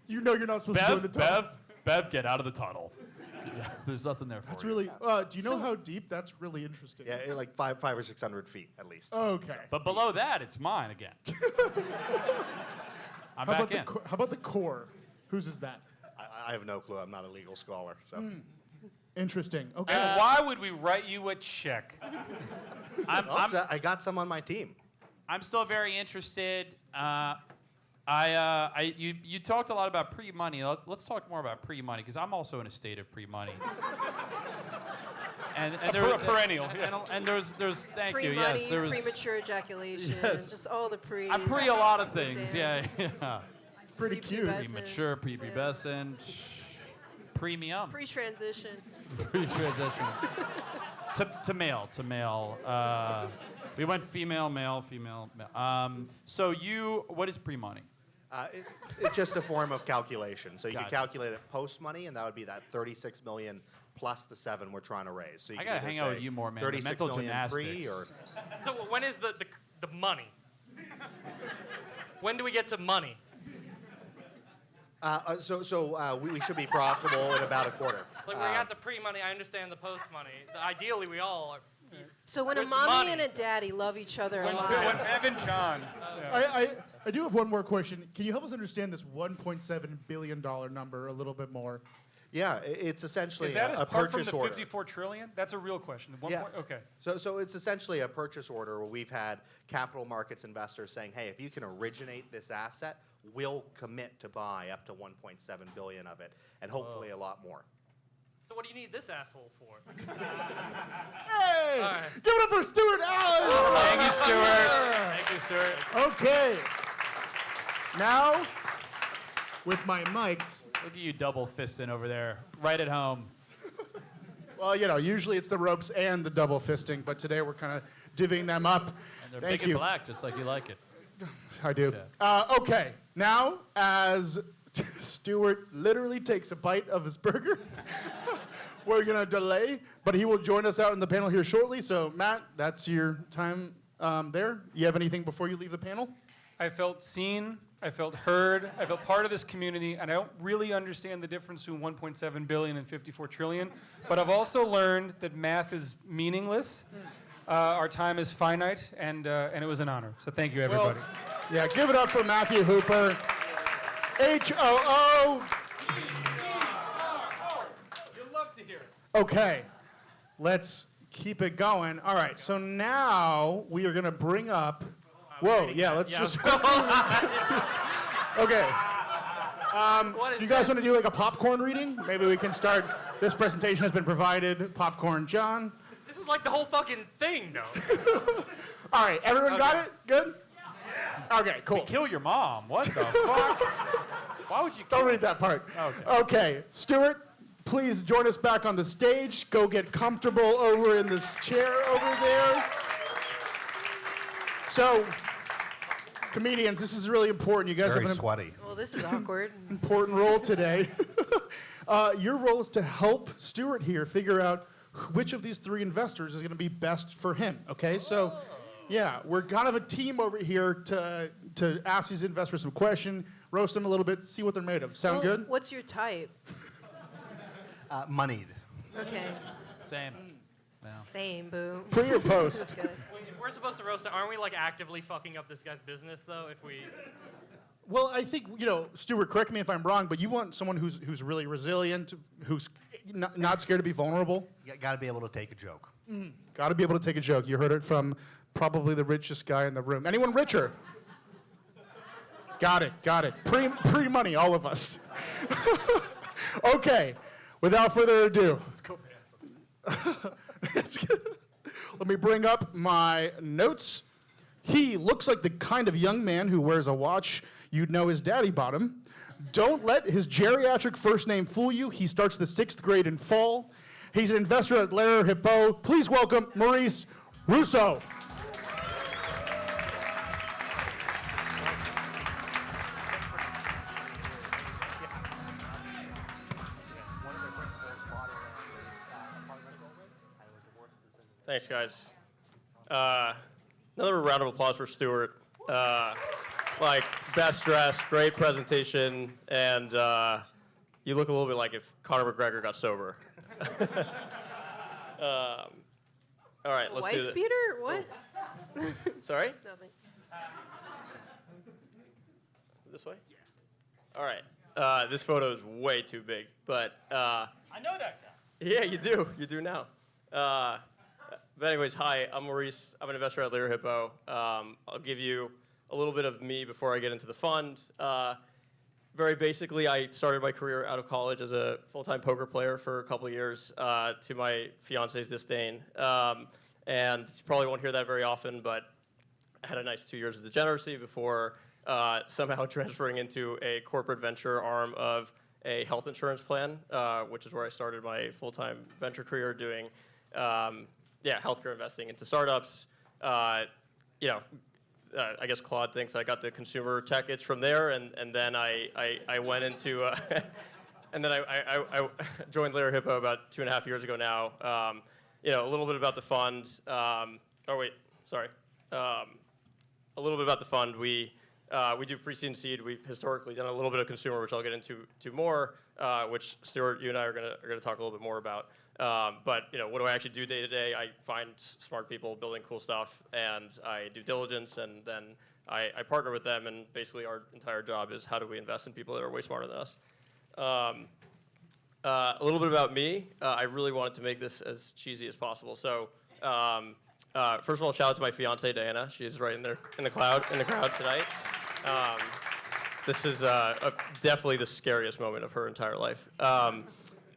You know you're not supposed to go in the tunnel. Bev, get out of the tunnel. There's nothing there for That's you. really, do you know how deep? That's really interesting. Yeah, like 500 or 600 feet at least. Okay. But below that, it's mine again. I'm How back about, in. how about the core? Whose is that? I have no clue. I'm not a legal scholar. So Interesting. Okay. And why would we write you a check? I got some on my team. I'm still very interested. You talked a lot about pre-money. Let's talk more about pre-money because I'm also in a state of pre-money. and A perennial. And there's thank you. Pre-money, Yes, there was. premature ejaculation, Yes. just all the pre. I pre a lot of things. Damn. Yeah. Pretty cute. Prepubescent. Premature, prepubescent, premium, Pre-transition. pre-transition. to male. We went female, male, female. So what is pre-money? It's just a form of calculation. So you Gotcha. can calculate it post-money, and that would be that 36 million plus the 7 we're trying to raise. So you I can gotta either hang out say with you more, man. The 36 mental million free gymnastics. or So when is the money? When do we get to money? we should be profitable in about a quarter. Like we got the pre-money, I understand the post-money. Ideally, we all are. So when a Where's the mommy money? and a daddy love each other a When lot. Bev and John. I do have one more question. Can you help us understand this $1.7 billion number a little bit more? Yeah, it's essentially Is that a apart from purchase the order. 54 trillion? That's a real question. Yeah. Okay. So it's essentially a purchase order where we've had capital markets investors saying, hey, if you can originate this asset, we'll commit to buy up to 1.7 billion of it, and hopefully a lot more. So what do you need this asshole for? Hey! All right. Give it up for Stuart Allen! Thank you, Stuart. Thank you, Stuart. Okay. Now, with my mics, Look at you double fisting over there, right at home. well, usually it's the ropes and the double fisting, but today we're kind of divvying them up. And they're Thank big you. and black, just like you like it. I do. Okay, now as Stuart literally takes a bite of his burger, we're going to delay, but he will join us out in the panel here shortly. So, Matt, that's your time there. You have anything before you leave the panel? I felt seen, I felt heard, I felt part of this community, and I don't really understand the difference between 1.7 billion and 54 trillion, but I've also learned that math is meaningless, our time is finite, and it was an honor. So thank you, everybody. Yeah, give it up for Matthew Hooper. HOO. You'll love to hear it. Okay, let's keep it going. All right, so now we are going to bring up. Whoa, yeah, let's just. Okay. You guys want to do like a popcorn reading? Maybe we can start. This presentation has been provided. Popcorn, John. This is like the whole fucking thing, though. All right, everyone got it? Good? Okay, cool. Kill your mom. What the fuck? Why would you kill Don't read that part. Okay, Stuart, please join us back on the stage. Go get comfortable over in this chair over there. So, comedians, this is really important. You guys have an sweaty. Well, this is awkward. important role today. Your role is to help Stuart here figure out which of these 3 investors is going to be best for him. Okay, so yeah, we're kind of a team over here to ask these investors some questions, roast them a little bit, see what they're made of. Sound good? What's your type? Moneyed. Okay. Same. Yeah. Same, boo. Pre or post? That's good. If we're supposed to roast it, aren't we like actively fucking up this guy's business though? If we. Well, I think, Stuart, correct me if I'm wrong, but you want someone who's really resilient, who's not scared to be vulnerable. You got to be able to take a joke. Got to be able to take a joke. You heard it from probably the richest guy in the room. Anyone richer? Got it. Pre-money, all of us. Okay, without further ado. Let's go, man. Let me bring up my notes. He looks like the kind of young man who wears a watch you'd know his daddy bought him. Don't let his geriatric first name fool you. He starts the 6th grade in fall. He's an investor at Lerer, Hippeau. Please welcome Maurice Russo. Thanks, guys. Another round of applause for Stuart. Best dressed, great presentation, and you look a little bit like if Conor McGregor got sober. All right, let's do this. Wife beater? What? Sorry? Nothing. This way? Yeah. All right. This photo is way too big, but I know that guy. yeah, you do. You do now. But anyways, hi, I'm Maurice. I'm an investor at Lerer Hippeau. I'll give you a little bit of me before I get into the fund. Very basically, I started my career out of college as a full-time poker player for a couple of years, to my fiance's disdain. And you probably won't hear that very often, but I had a nice 2 years of degeneracy before somehow transferring into a corporate venture arm of a health insurance plan, which is where I started my full-time venture career doing healthcare investing into startups. I guess Claude thinks I got the consumer tech itch from there, and then I went into, and then I joined Lerer Hippeau about 2.5 years ago now. A little bit about the fund. A little bit about the fund. We do pre-seed and seed. We've historically done a little bit of consumer, which I'll get into more, which Stuart, you and I are gonna talk a little bit more about. But what do I actually do day to day? I find smart people building cool stuff, and I do diligence, and then I partner with them, and basically our entire job is how do we invest in people that are way smarter than us. A little bit about me. I really wanted to make this as cheesy as possible. So first of all, shout out to my fiance Diana. She's right in there in the crowd tonight. This is definitely the scariest moment of her entire life.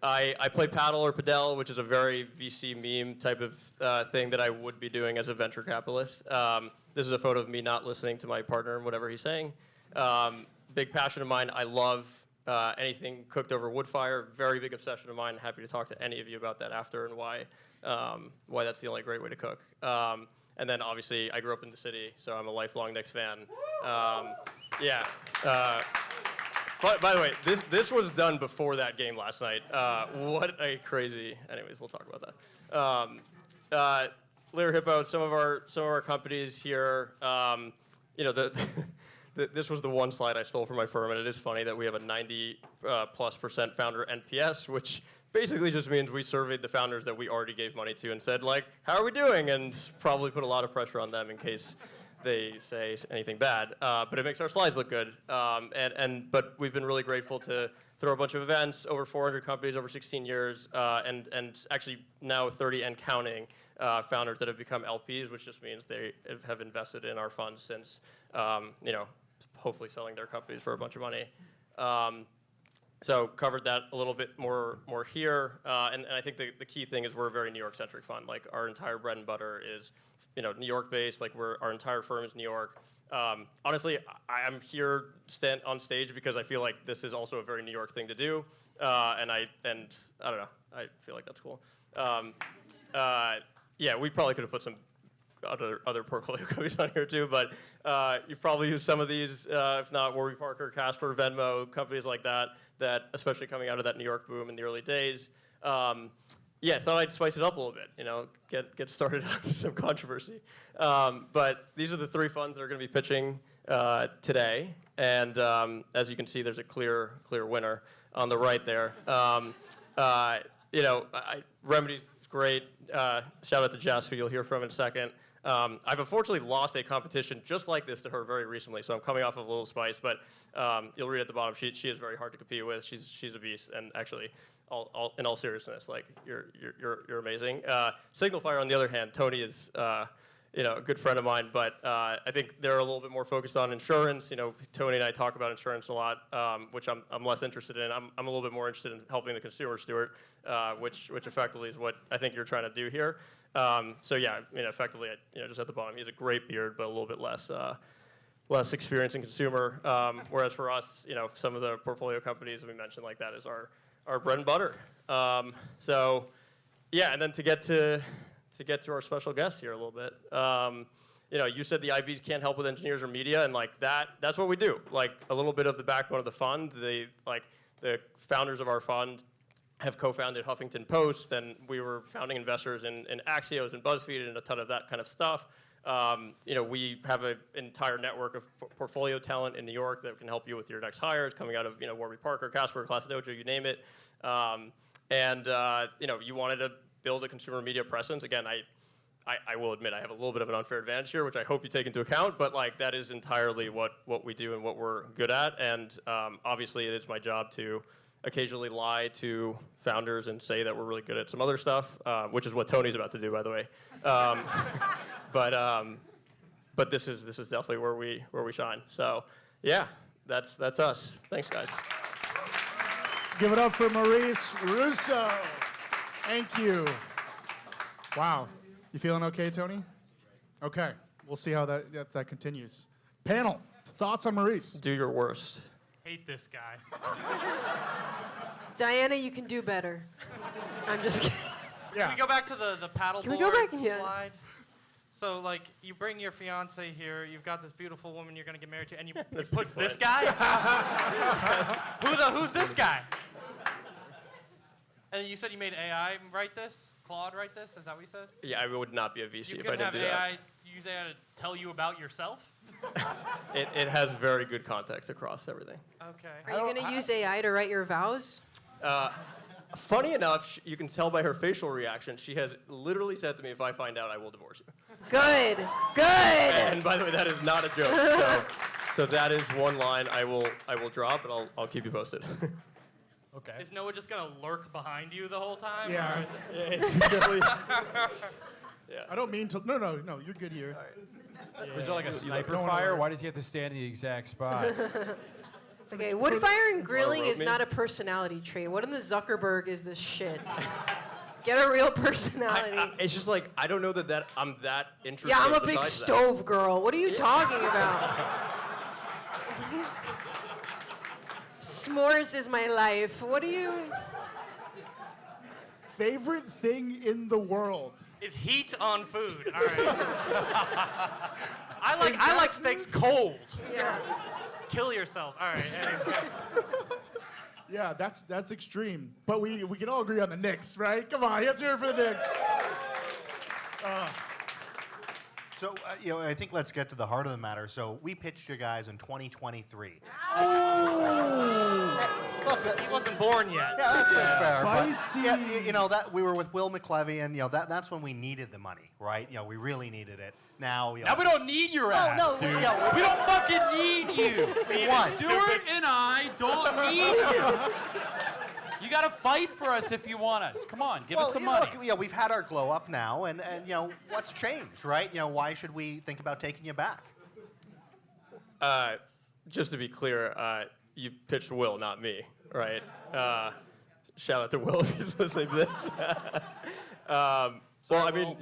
I play paddle or padel, which is a very VC meme type of thing that I would be doing as a venture capitalist. This is a photo of me not listening to my partner and whatever he's saying. Big passion of mine. I love anything cooked over wood fire. Very big obsession of mine. Happy to talk to any of you about that after and why that's the only great way to cook. And then obviously I grew up in the city, so I'm a lifelong Knicks fan. By the way, this was done before that game last night. What a crazy. Anyways, we'll talk about that. Lerer Hippeau, some of our companies here. This was the one slide I stole from my firm, and it is funny that we have a 90+% founder NPS, which basically just means we surveyed the founders that we already gave money to and said, how are we doing? And probably put a lot of pressure on them in case they say anything bad. But it makes our slides look good. But we've been really grateful to throw a bunch of events, over 400 companies over 16 years, and actually now 30 and counting founders that have become LPs, which just means they have invested in our funds since, hopefully selling their companies for a bunch of money. So covered that a little bit more here, and I think the key thing is we're a very New York-centric fund. Our entire bread and butter is, New York-based. Our entire firm is New York. Honestly, I'm here on stage because I feel like this is also a very New York thing to do, and I don't know. I feel like that's cool. We probably could have put some other portfolio companies on here too, but you've probably used some of these, if not Warby Parker, Casper, Venmo, companies like that, especially coming out of that New York boom in the early days. yeah, thought I'd spice it up a little bit, get started on some controversy. But these are the 3 funds that are going to be pitching today. And as you can see, there's a clear winner on the right there. Remedy's great. Shout out to Jess, who you'll hear from in a second. I've unfortunately lost a competition just like this to her very recently, so I'm coming off of a little spice. But you'll read at the bottom, she is very hard to compete with. She's a beast, and actually, in all seriousness, like you're amazing. Signalfire, on the other hand, Tony is a good friend of mine, but I think they're a little bit more focused on insurance. Tony and I talk about insurance a lot, which I'm less interested in. I'm a little bit more interested in helping the consumer, Stuart, which effectively is what I think you're trying to do here. So yeah, effectively, just at the bottom, he has a great beard, but a little bit less experience in consumer. Whereas for us, some of the portfolio companies that we mentioned like that is our bread and butter. So yeah, and then to get to our special guest here a little bit. You said the IBs can't help with engineers or media, and like that's what we do. Like a little bit of the backbone of the fund. The founders of our fund have co-founded Huffington Post, and we were founding investors in Axios and BuzzFeed and a ton of that kind of stuff. We have an entire network of portfolio talent in New York that can help you with your next hires coming out of Warby Parker, Casper, Class Dojo, you name it. You wanted to build a consumer media presence. Again, I will admit I have a little bit of an unfair advantage here, which I hope you take into account, but like that is entirely what we do and what we're good at. And obviously it is my job to occasionally lie to founders and say that we're really good at some other stuff, which is what Tony's about to do, by the way. But this is definitely where we shine. So yeah, that's us. Thanks, guys. Give it up for Maurice Russo. Thank you. Wow. You feeling okay, Tony? Okay. We'll see how that continues. Panel, thoughts on Maurice? Do your worst. Hate this guy. Diana, you can do better. I'm just kidding. Yeah. Can we go back to the paddleboard Can we go back? Yeah. slide? So, like, you bring your fiance here, you've got this beautiful woman you're going to get married to, and you put this guy? Who's this guy? And you said you made AI write this? Claude write this? Is that what you said? Yeah, I would not be a VC if I didn't do that. You couldn't have AI use AI to tell you about yourself? It has very good context across everything. Okay. Are you going to use AI to write your vows? Funny enough, you can tell by her facial reaction, she has literally said to me, if I find out, I will divorce you. Good. Good. And by the way, that is not a joke. So that is one line I will drop, and I'll keep you posted. Okay. Is Noah just going to lurk behind you the whole time? Yeah. Yeah. I don't mean to. No, you're good here. Right. Is there like a sniper fire? Why does he have to stand in the exact spot? Okay, wood fire and grilling is me? not a personality trait. What in the Zuckerberg is this shit? Get a real personality. It's just like, I don't know that I'm that interested. Yeah, I'm a big besides that. stove girl. What are you talking about? S'mores is my life. What are you... Favorite thing in the world? Is heat on food. All right. I like steaks cold. Yeah. Kill yourself. All right. Anyway. Yeah, that's extreme. But we can all agree on the Knicks, right? Come on, let's hear it for the Knicks. So, I think let's get to the heart of the matter. So, we pitched you guys in 2023. Look, He wasn't born yet. yeah, that's fair. But, Spicy. yeah, that we were with Will McLevy, and that's when we needed the money, right? We really needed it. Now, Now we don't need your ass, no, dude. yeah, we don't fucking need you. Why? Stuart and I don't need you. You gotta fight for us if you want us. Come on, give us some money. Look, we've had our glow up now, and what's changed, right? Why should we think about taking you back? Just to be clear, you pitched Will, not me, right? Shout out to Will if he's listening to this. Well, I mean,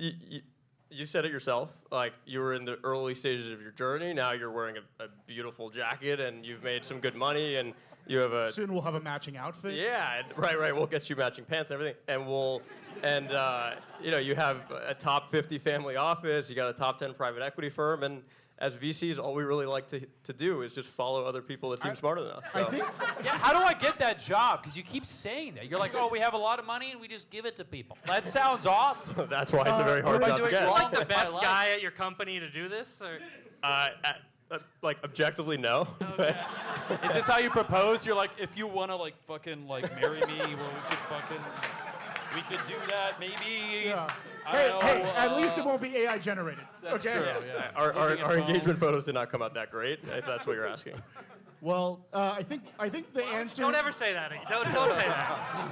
you said it yourself. Like, you were in the early stages of your journey. Now you're wearing a beautiful jacket, and you've made some good money, and you have a... Soon we'll have a matching outfit. Yeah, right. We'll get you matching pants and everything, and we'll And you have a top 50 family office, you got a top 10 private equity firm, and as VCs, all we really like to do is just follow other people that seem smarter than us. So. I think Yeah, how do I get that job? Because you keep saying that. You're like, oh, we have a lot of money and we just give it to people. That sounds awome. That's why it's a very hard job to Are you get. like the best guy at your company to do this? Or? Like objectively, no. Okay. Is this how you propose? You're like, if you wanna fucking marry me, we could do that maybe. Yeah. I don't know, Hey, at least it won't be AI generated. That's okay? true. Yeah. Our Looking at engagement phones. photos did not come out that great, if that's what you're asking. Well, I think the answer. Don't ever say that. Don't say that.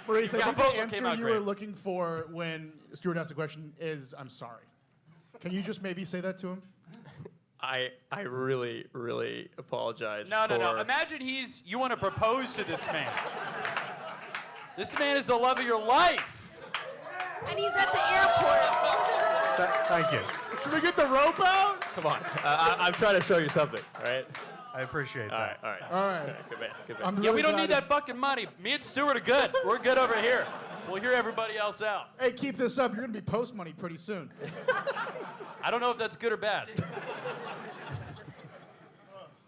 Maurice, I think proposal the came answer out you great. were looking for when Stuart asked the question is, I'm sorry. Can you just maybe say that to him? I really, really apologize. No. for- Imagine you want to propose to this man. This man is the love of your life. And he's at the airport. Thank you. Should we get the rope out? Come on, I'm trying to show you something, right? I appreciate that. All right. All right. Good man. I'm Yeah, really we don't glad need that fucking money. Me and Stuart are good. We're good over here. We'll hear everybody else out. Hey, keep this up. You're gonna be post money pretty soon. I don't know if that's good or bad.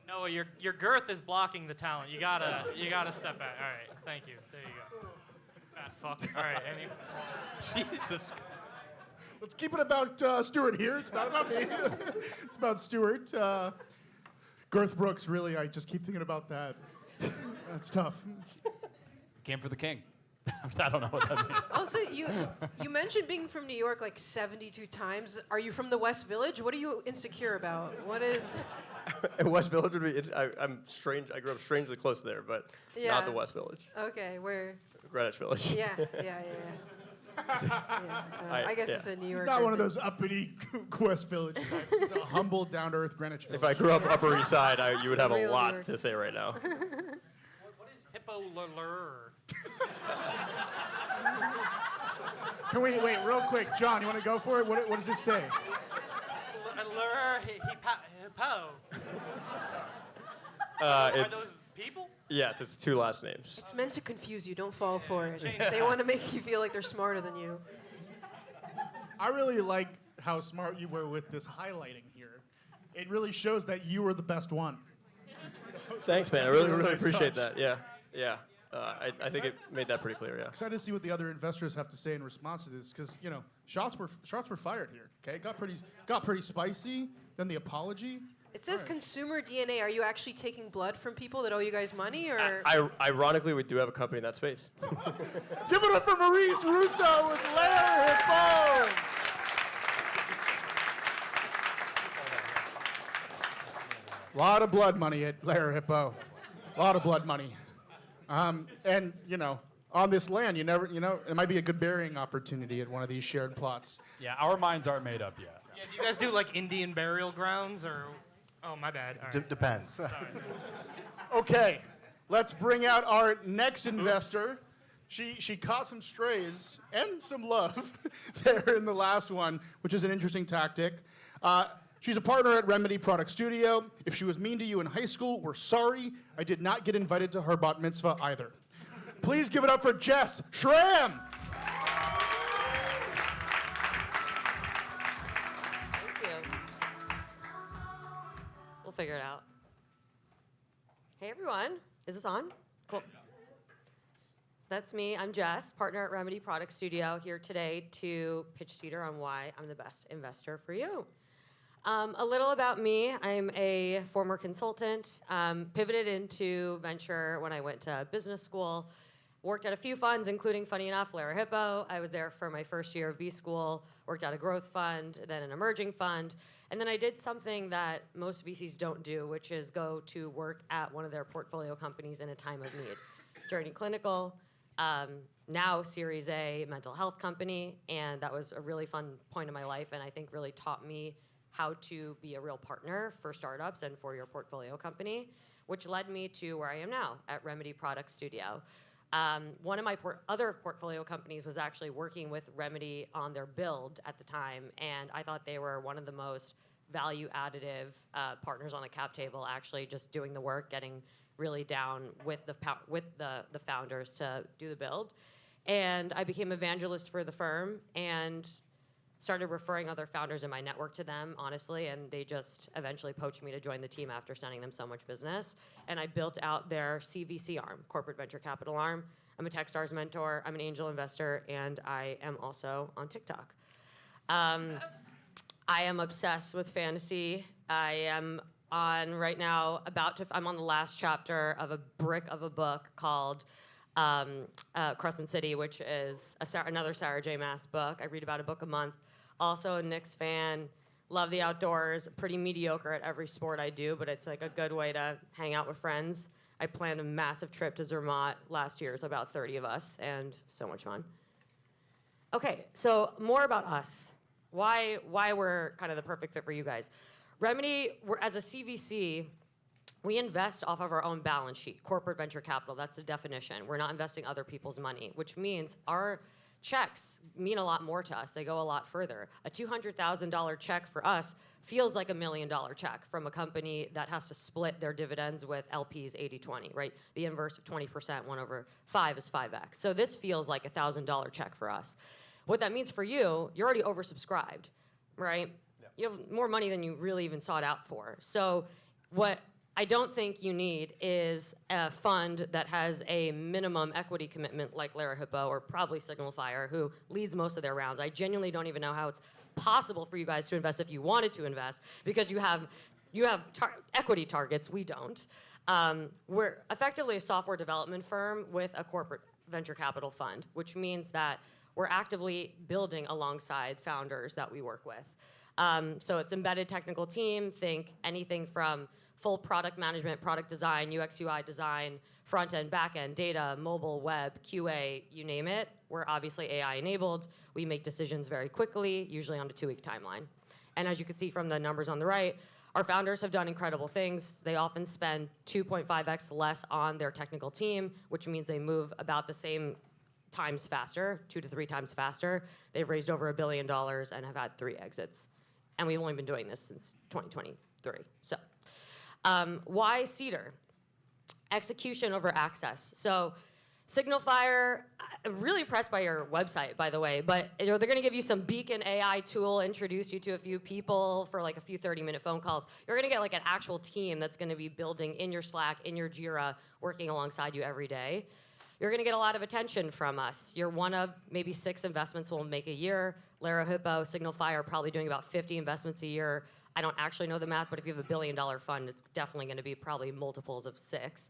No, your girth is blocking the talent. You gotta step back. All right, thank you. There you go. Fat fuck. All right, anyway. Jesus. Let's keep it about Stuart here. It's not about me. It's about Stuart. Girth Brooks, really, I just keep thinking about that. That's tough. Came for the king. I don't know what that means. Also, you mentioned being from New York 72 times. Are you from the West Village? What are you insecure about? What is? West Village would be. I'm strange. I grew up strangely close there, but Yeah. not the West Village. Okay, where? Greenwich Village. Yeah. I guess yeah. it's a New He's York. not one of those uppity West Village types. He's a humble, down-to-earth Greenwich Village. If I grew up Upper East Side, you would have a Real New lot York. to say right now. What is Hippeau Lerer? Can we wait real quick, John? You want to go for it? What does this say? Lerer Hippeau. Are those people? Yes, it's 2 last names. It's meant to confuse you. Don't fall for it. They want to make you feel like they're smarter than you. I really like how smart you were with this highlighting here. It really shows that you were the best one. Thanks, man. I Really really nice appreciate touch. that. Yeah. I think it made that pretty clear. Yeah. Excited to see what the other investors have to say in response to this, because shots were fired here. Okay, got pretty spicy. Then the apology. It says consumer DNA. Are you actually taking blood from people that owe you guys money, or? Ironically, we do have a company in that space. Give it up for Maurice Russo with Lerer, Hippeau. A lot of blood money at Lerer, Hippeau. A lot of blood money. And on this land, it might be a good burying opportunity at one of these shared plots. Yeah, our minds aren't made up yet. Yeah, do you guys do Indian burial grounds or? Oh, my bad. All right. Depends. Okay, let's bring out our next investor. She caught some strays and some love there in the last one, which is an interesting tactic. She's a partner at Remedy Product Studio. If she was mean to you in high school, we're sorry. I did not get invited to her bat mitzvah either. Please give it up for Jess Schram. Thank you. We'll figure it out. Hey, everyone. Is this on? Cool. That's me. I'm Jess, partner at Remedy Product Studio, here today to pitch Cedar on why I'm the best investor for you. A little about me. I'm a former consultant, pivoted into venture when I went to business school, worked at a few funds, including, funny enough, Lerer Hippeau. I was there for my first year of B school, worked at a growth fund, then an emerging fund, and then I did something that most VCs don't do, which is go to work at one of their portfolio companies in a time of need. Journey Clinical, now Series A mental health company, and that was a really fun point in my life, and I think really taught me how to be a real partner for startups and for your portfolio company, which led me to where I am now at Remedy Product Studio. One of my other portfolio companies was actually working with Remedy on their build at the time, and I thought they were one of the most value additive partners on the cap table, actually just doing the work, getting really down with the founders to do the build. And I became evangelist for the firm and started referring other founders in my network to them, honestly, and they just eventually poached me to join the team after sending them so much business. And I built out their CVC arm, corporate venture capital arm. I'm a Techstars mentor, I'm an angel investor, and I am also on TikTok. I am obsessed with fantasy. I am on right now I'm on the last chapter of a brick of a book called Crescent City, which is another Sarah J. Maas book. I read about a book a month. Also a Knicks fan, love the outdoors, pretty mediocre at every sport I do, but it's like a good way to hang out with friends. I planned a massive trip to Zermatt last year. It's about 30 of us, and so much fun. Okay, so more about us. Why we're kind of the perfect fit for you guys. Remedy, as a CVC, we invest off of our own balance sheet, corporate venture capital. That's the definition. We're not investing other people's money, which means our checks mean a lot more to us. They go a lot further. A $200,000 check for us feels like $1 million check from a company that has to split their dividends with LPs 80-20, right? The inverse of 20%, 1/5 is 5x. So this feels like a $1,000 check for us. What that means for you, you're already oversubscribed, right? Yeah. You have more money than you really even sought out for. So what I don't think you need is a fund that has a minimum equity commitment like Lerer Hippeau or probably Signalfire, who leads most of their rounds. I genuinely don't even know how it's possible for you guys to invest if you wanted to invest, because you have equity targets. We don't. We're effectively a software development firm with a corporate venture capital fund, which means that we're actively building alongside founders that we work with. So it's embedded technical team. Think anything from full product management, product design, UX, UI design, front end, back end, data, mobile, web, QA, you name it. We're obviously AI enabled. We make decisions very quickly, usually on a 2-week timeline. And as you can see from the numbers on the right, our founders have done incredible things. They often spend 2.5x less on their technical team, which means they move about the same times faster, 2 to 3 times faster. They've raised over $1 billion and have had 3 exits. And we've only been doing this since 2023. So. Why Cedar? Execution over access. So Signalfire, I'm really impressed by your website, by the way, but they're going to give you some Beacon AI tool, introduce you to a few people for like a few 30-minute phone calls. You're going to get like an actual team that's going to be building in your Slack, in your Jira, working alongside you every day. You're going to get a lot of attention from us. You're one of maybe 6 investments we'll make a year. Lerer Hippeau, Signalfire are probably doing about 50 investments a year. I don't actually know the math, but if you have $1 billion fund, it's definitely going to be probably multiples of 6.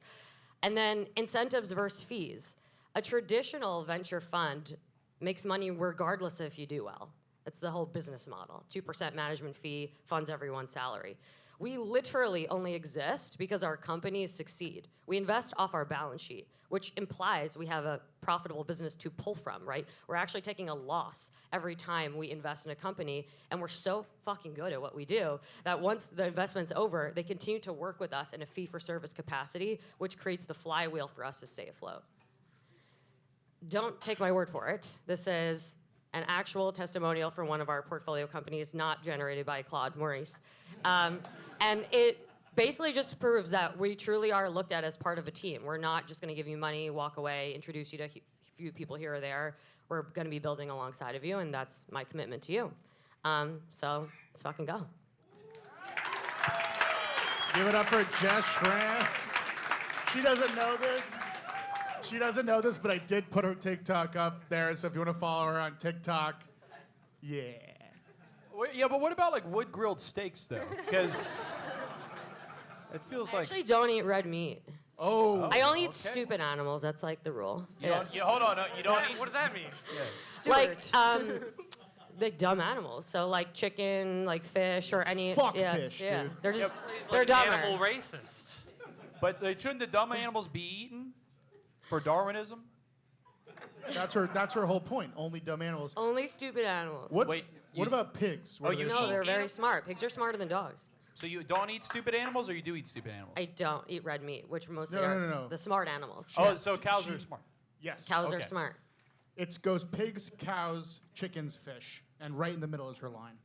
And then incentives versus fees. A traditional venture fund makes money regardless if you do well. That's the whole business model. 2% management fee funds everyone's salary. We literally only exist because our companies succeed. We invest off our balance sheet, which implies we have a profitable business to pull from, right? We're actually taking a loss every time we invest in a company, and we're so fucking good at what we do that once the investment's over, they continue to work with us in a fee-for-service capacity, which creates the flywheel for us to stay afloat. Don't take my word for it. This is an actual testimonial from one of our portfolio companies, not generated by Claude Maurice. And it basically just proves that we truly are looked at as part of a team. We're not just going to give you money, walk away, introduce you to a few people here or there. We're going to be building alongside of you, and that's my commitment to you. So let's fucking go. Give it up for Jess Schram. She doesn't know this. She doesn't know this, but I did put her TikTok up there, so if you want to follow her on TikTok, yeah. Yeah, but what about like wood-grilled steaks, though? Because it feels I like... actually don't eat red meat. Oh. I only eat stupid animals. That's like the rule. Hold on. You don't eat... What does that mean? Like, like dumb animals. So like chicken, like fish, or any... Fuck fish, dude. They're just, He's they're like dumber. animal racist. But shouldn't the dumb animals be eaten for Darwinism? That's her whole point. Only dumb animals. Only stupid animals. What about pigs? No, they're very smart. Pigs are smarter than dogs. So you don't eat stupid animals, or you do eat stupid animals? I don't eat red meat, which mostly No, are no, no. the smart animals. Oh, so cows are smart. Yes. Cows are Okay. smart. It goes pigs, cows, chickens, fish, and right in the middle is her line.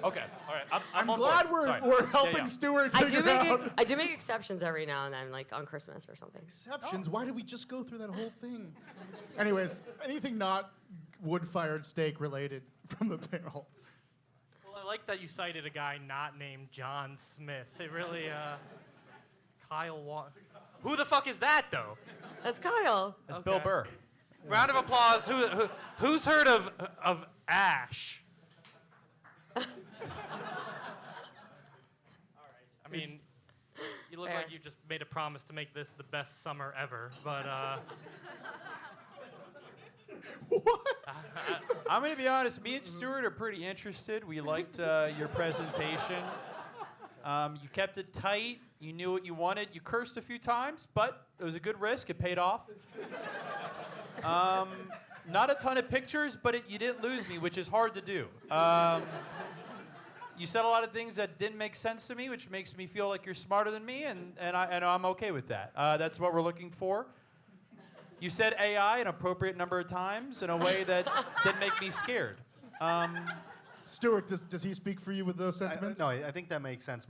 Okay, all right. I'm on glad board. Sorry. we're helping Yeah. Stuart I figure out I do make exceptions every now and then, like on Christmas or something. exceptions. Why did we just go through that whole thing? Anyways, anything not wood-fired steak related from the panel? Well, I like that you cited a guy not named John Smith. It really, Who the fuck is that, though? That's Kyle. That's Bill Burr. Round of applause. Who's heard of Ash? All right. I mean, you look Fair. like you just made a promise to make this the best summer ever, but I'm going to be honest. Me and Stuart are pretty interested. We liked your presentation. You kept it tight. You knew what you wanted. You cursed a few times, but it was a good risk. It paid off. Not a ton of pictures, but you didn't lose me, which is hard to do. You said a lot of things that didn't make sense to me, which makes me feel like you're smarter than me, and I'm okay with that. That's what we're looking for. You said AI an appropriate number of times in a way that didn't make me scared. Stuart, does he speak for you with those sentiments? No, I think that makes sense.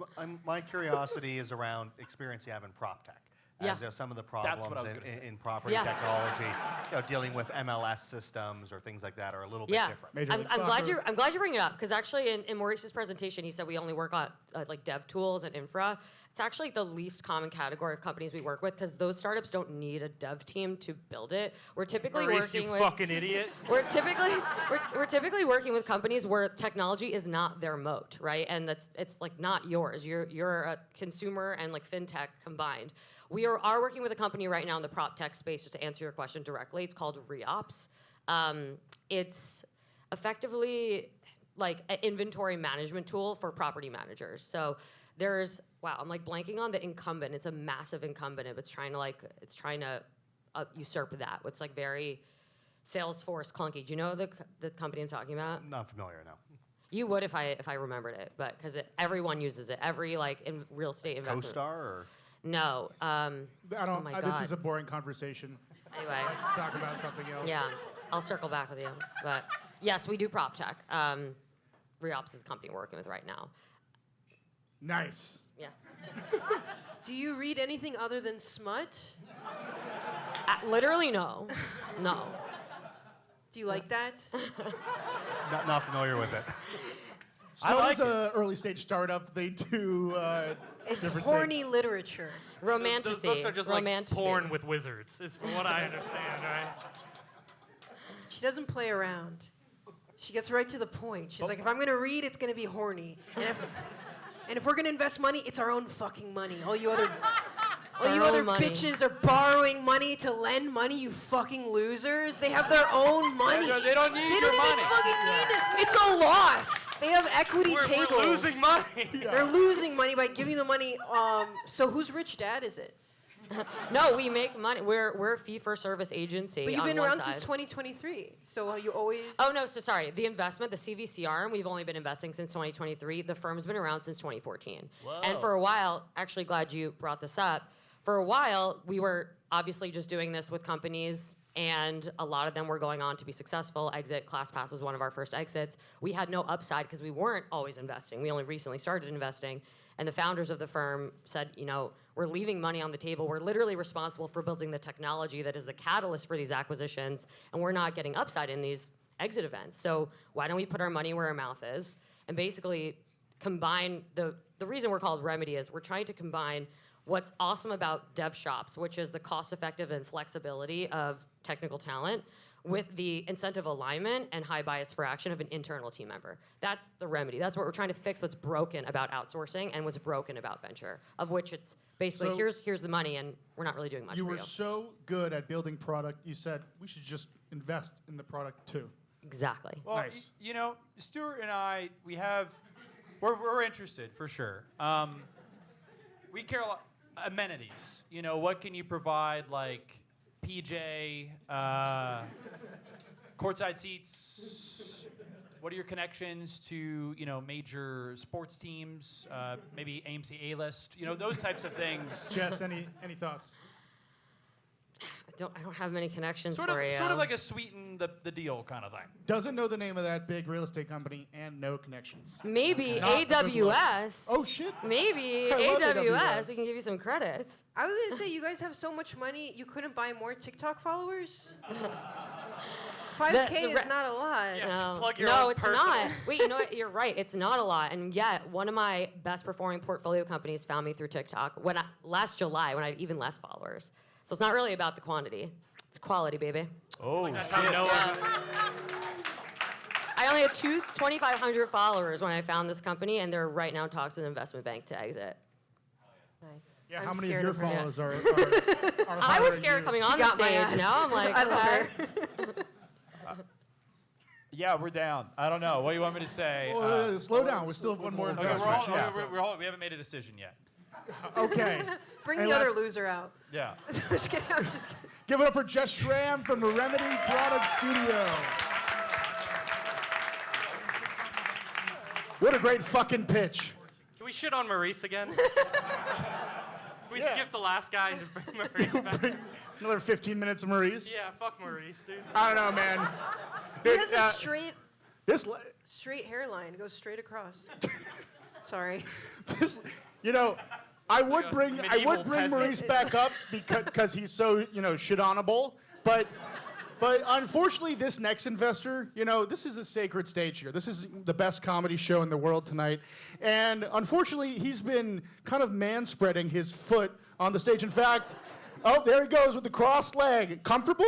My curiosity is around experience you have in prop tech. Yeah. As you know, some of the That's what I problems was gonna say. in property Yeah. technology, dealing with MLS systems or things like that are a little bit different. Major League I'm glad Soccer. I'm glad you bring it up because actually in Maurice's presentation he said we only work on like dev tools and infra. It's actually the least common category of companies we work with because those startups don't need a dev team to build it. We're typically Maurice, working you with fucking idiot. we're typically working with companies where technology is not their moat, right? And it's like not yours. You're a consumer and like fintech combined. We are working with a company right now in the prop tech space, just to answer your question directly. It's called Reops. It's effectively like an inventory management tool for property managers. So I'm like blanking on the incumbent. It's a massive incumbent. It's trying to usurp that. It's like very Salesforce clunky. Do you know the company I'm talking about? Not familiar, no. You would if I remembered it, but because everyone uses it. Every like in real estate investment. CoStar or? No. I don't. Oh my This God. is a boring conversation. Anyway. Let's talk about something else. Yeah, I'll circle back with you. But yes, we do prop tech. Reops is the company we're working with right now. Nice. Yeah. Do you read anything other than smut? Literally, no. No. Do you like that? Not familiar with it. Snow is an early stage startup. They do It's different horny things. literature. Romantasy. Those books are just like Romantasy. porn with wizards, is from what I understand, right? She doesn't play around. She gets right to the point. She's like, if I'm gonna read, it's gonna be horny. And if we're gonna invest money, it's our own fucking money. All you other our own money. bitches are borrowing money to lend money, you fucking losers. They have their own money. They don't need They your don't even money. fucking need it. It's a loss. They have equity tables. We're losing money. They're losing money by giving the money. So whose rich dad is it? No, we make money. We're a fee-for-service agency. But you've on been one around side. since 2023. So you always. Oh no, so sorry. The investment, the CVC arm, we've only been investing since 2023. The firm's been around since 2014. And for a while, actually glad you brought this up. For a while, we were obviously just doing this with companies, and a lot of them were going on to be successful. ClassPass was one of our first exits. We had no upside because we weren't always investing. We only recently started investing. And the founders of the firm said, we're leaving money on the table. We're literally responsible for building the technology that is the catalyst for these acquisitions, and we're not getting upside in these exit events. So why don't we put our money where our mouth is and basically combine the reason we're called Remedy is we're trying to combine what's awesome about dev shops, which is the cost-effective and flexibility of technical talent, with the incentive alignment and high bias for action of an internal team member. That's the remedy. That's what we're trying to fix what's broken about outsourcing and what's broken about venture, of which it's basically So- here's the money and we're not really doing much You for were you. so good at building product, you said we should just invest in the product too. Exactly. Well, Nice. Stuart and I, we're interested for sure. We care a lot. Amenities. What can you provide, like PJ, courtside seats? What are your connections to, major sports teams? Maybe AMC A-list. Those types of things. Jess, any thoughts? I don't have many connections Sort for you. of like a sweeten the deal kind of thing. Doesn't know the name of that big real estate company and no connections. Maybe Not a good look. AWS. Oh shit. Maybe I love AWS. AWS. We can give you some credits. I was gonna say, you guys have so much money, you couldn't buy more TikTok followers? 5K is not a lot. Yes, No, plug your no, own it's personal. not. Wait, you know what? You're right. It's not a lot. And yet, one of my best performing portfolio companies found me through TikTok last July when I had even less followers. So it's not really about the quantity. It's quality, baby. Oh, That's how Noah. I only had 2,500 followers when I found this company, and they're right now in talks with an investment bank to exit. Nice. Yeah, I'm how many of scared your her. followers are I was hiring scared you? coming She on the got my stage. ass. Now I'm like, I love okay. her. yeah, we're down. I don't know. What do you want me to say? Slow down. We still have one more Okay, investor. we haven't made a decision yet. Okay. Bring And the other last- loser out. Yeah. Just kidding, I'm just kidding. Give it up for Jess Schram from the Remedy Product Studio. What a great fucking pitch. Can we shit on Maurice again? Can we skip the last guy and just bring Maurice back? Another 15 minutes of Maurice. Yeah, fuck Maurice, dude. I don't know, man. He Dude, has a straight hairline. It goes straight across. Sorry. I would bring medieval peasant. Maurice back up because he's so shit onable, but unfortunately this next investor, this is a sacred stage here. This is the best comedy show in the world tonight, and unfortunately he's been kind of man-spreading his foot on the stage. In fact, oh, there he goes with the crossed leg. Comfortable?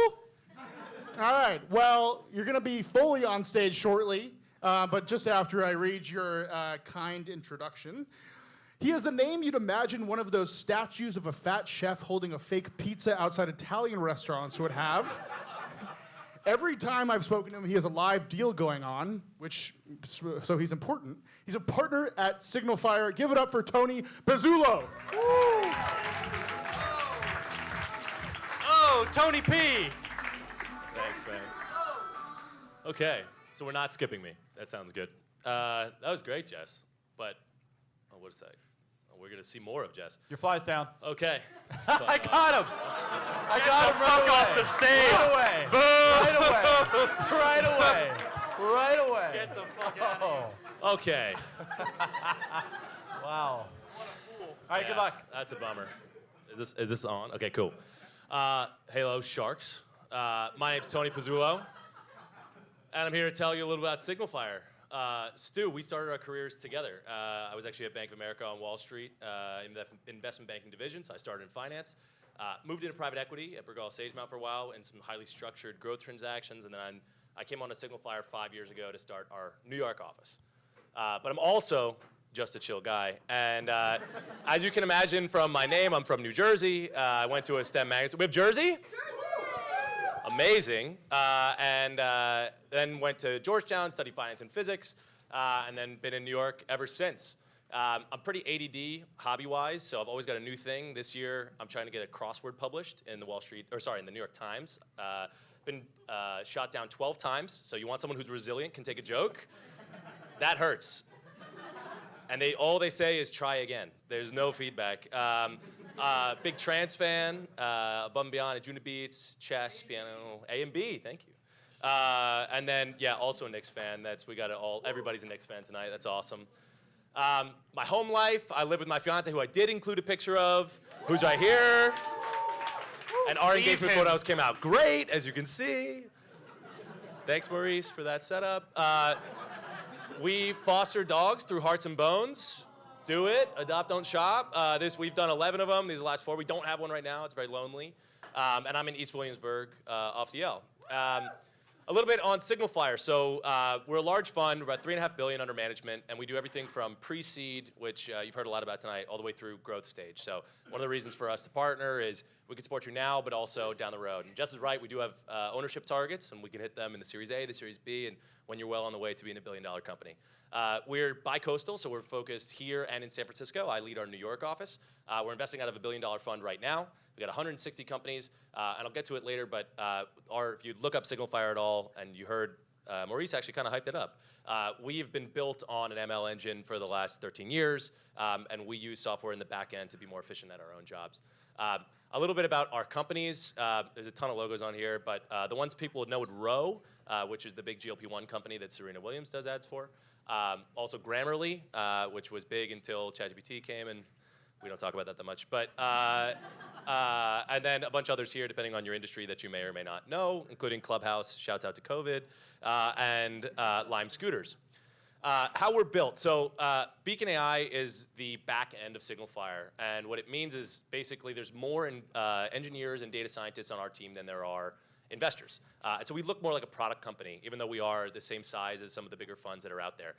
All right. Well, you're gonna be fully on stage shortly, but just after I read your kind introduction. He has the name you'd imagine one of those statues of a fat chef holding a fake pizza outside Italian restaurants would have. Every time I've spoken to him, he has a live deal going on, so he's important. He's a partner at Signalfire. Give it up for Tony Pezzulo. Oh, Tony P. Thanks, man. Okay, so we're not skipping me. That sounds good. That was great, Jess. But, what to say? We're going to see more of Jess. Your fly's down. Okay. I got him. I got him right Fuck away. off the stage. Right away. Right away. Get the fuck out of here. Okay. Wow. All right, good Yeah, luck. That's a bummer. Is this on? Okay, cool. Hello, Sharks. My name's Tony Pezzulo, and I'm here to tell you a little about Signalfire. Stu, we started our careers together. I was actually at Bank of America on Wall Street in the investment banking division, so I started in finance. Moved into private equity at Burgal Sagemount for a while in some highly structured growth transactions, and then I came on to Signalfire 5 years ago to start our New York office. But I'm also just a chill guy, and as you can imagine from my name, I'm from New Jersey. I went to a STEM magazine. We have Jersey? Amazing. And then went to Georgetown, studied finance and physics, and then been in New York ever since. I'm pretty ADD hobby-wise, so I've always got a new thing. This year, I'm trying to get a crossword published in the in the New York Times. Been shot down 12 times, so you want someone who's resilient, can take a joke. That hurts. And all they say is try again. There's no feedback. Big trance fan, above and beyond, Ajodah beats, chess, piano, A and B, thank you. And then, yeah, also a Knicks fan. Everybody's a Knicks fan tonight, that's awesome. My home life, I live with my fiance, who I did include a picture of, who's right here. And our engagement photos came out great, as you can see. Thanks, Maurice, for that setup. We foster dogs through Hearts and Bones. Do it. Adopt, don't shop. We've done 11 of them. These are the last 4. We don't have one right now. It's very lonely. And I'm in East Williamsburg off the L. A little bit on Signalfire. So we're a large fund. We're about $3.5 billion under management. And we do everything from pre-seed, which you've heard a lot about tonight, all the way through growth stage. So one of the reasons for us to partner is we can support you now, but also down the road. And Jess is right. We do have ownership targets, and we can hit them in the Series A, the Series B, and when you're well on the way to being a billion-dollar company. We're bi-coastal, so we're focused here and in San Francisco. I lead our New York office. We're investing out of $1 billion fund right now. We got 160 companies, and I'll get to it later, but if you look up Signalfire at all, and you heard Maurice actually kind of hyped it up, we've been built on an ML engine for the last 13 years, and we use software in the back end to be more efficient at our own jobs. A little bit about our companies. There's a ton of logos on here, but the ones people would know would Row, which is the big GLP-1 company that Serena Williams does ads for. Also Grammarly, which was big until ChatGPT came, and we don't talk about that much. But and then a bunch of others here, depending on your industry that you may or may not know, including Clubhouse, shouts out to COVID, and Lime Scooters. How we're built. So Beacon AI is the back end of Signalfire. And what it means is basically there's more engineers and data scientists on our team than there are investors. And so we look more like a product company, even though we are the same size as some of the bigger funds that are out there.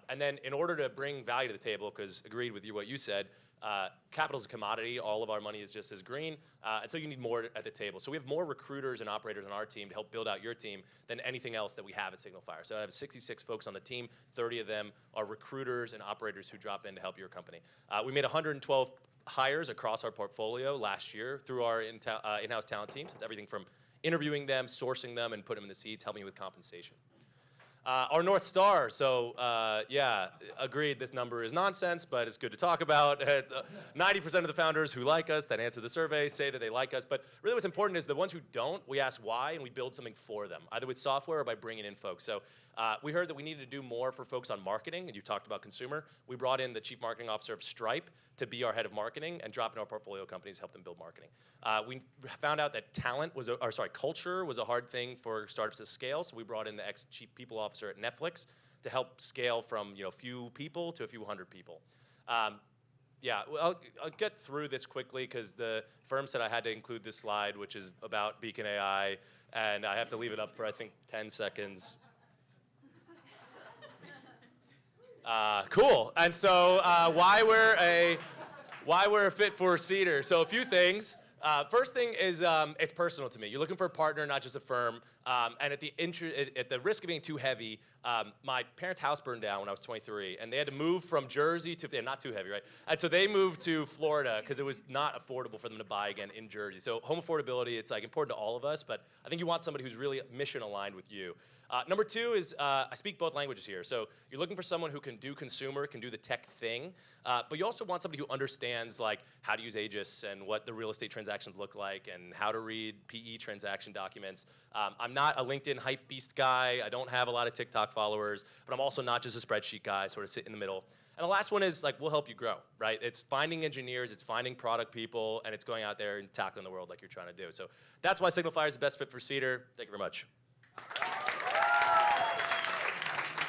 And then in order to bring value to the table, because agreed with what you said, capital's a commodity. All of our money is just as green. And so you need more at the table. So we have more recruiters and operators on our team to help build out your team than anything else that we have at Signalfire. So I have 66 folks on the team. 30 of them are recruiters and operators who drop in to help your company. We made 112 hires across our portfolio last year through our in-house talent team. So it's everything from interviewing them, sourcing them, and putting them in the seats, helping with compensation. Our North Star, so yeah, agreed, this number is nonsense, but it's good to talk about. 90% of the founders who like us, that answer the survey, say that they like us, but really what's important is the ones who don't, we ask why, and we build something for them, either with software or by bringing in folks. So we heard that we needed to do more for folks on marketing, and you talked about consumer. We brought in the chief marketing officer of Stripe to be our head of marketing and drop in our portfolio companies, help them build marketing. We found out that culture was a hard thing for startups to scale, so we brought in the ex-chief people officer at Netflix to help scale from few people to a few hundred people. Yeah, well, I'll get through this quickly because the firm said I had to include this slide, which is about Beacon AI, and I have to leave it up for, I think, 10 seconds. Cool. And so why we're a fit for Cedar. So a few things. First thing is it's personal to me. You're looking for a partner, not just a firm. And at the risk of being too heavy, my parents' house burned down when I was 23, and they had to move from Jersey to, not too heavy, right? And so they moved to Florida because it was not affordable for them to buy again in Jersey. So home affordability, it's like important to all of us, but I think you want somebody who's really mission aligned with you. Number two is I speak both languages here. So you're looking for someone who can do consumer, can do the tech thing, but you also want somebody who understands like how to use Aegis and what the real estate transactions look like and how to read PE transaction documents. I'm not a LinkedIn hype beast guy. I don't have a lot of TikTok followers, but I'm also not just a spreadsheet guy, sort of sit in the middle. And the last one is like, we'll help you grow, right? It's finding engineers, it's finding product people, and it's going out there and tackling the world like you're trying to do. So that's why Signalfire is the best fit for Cedar. Thank you very much.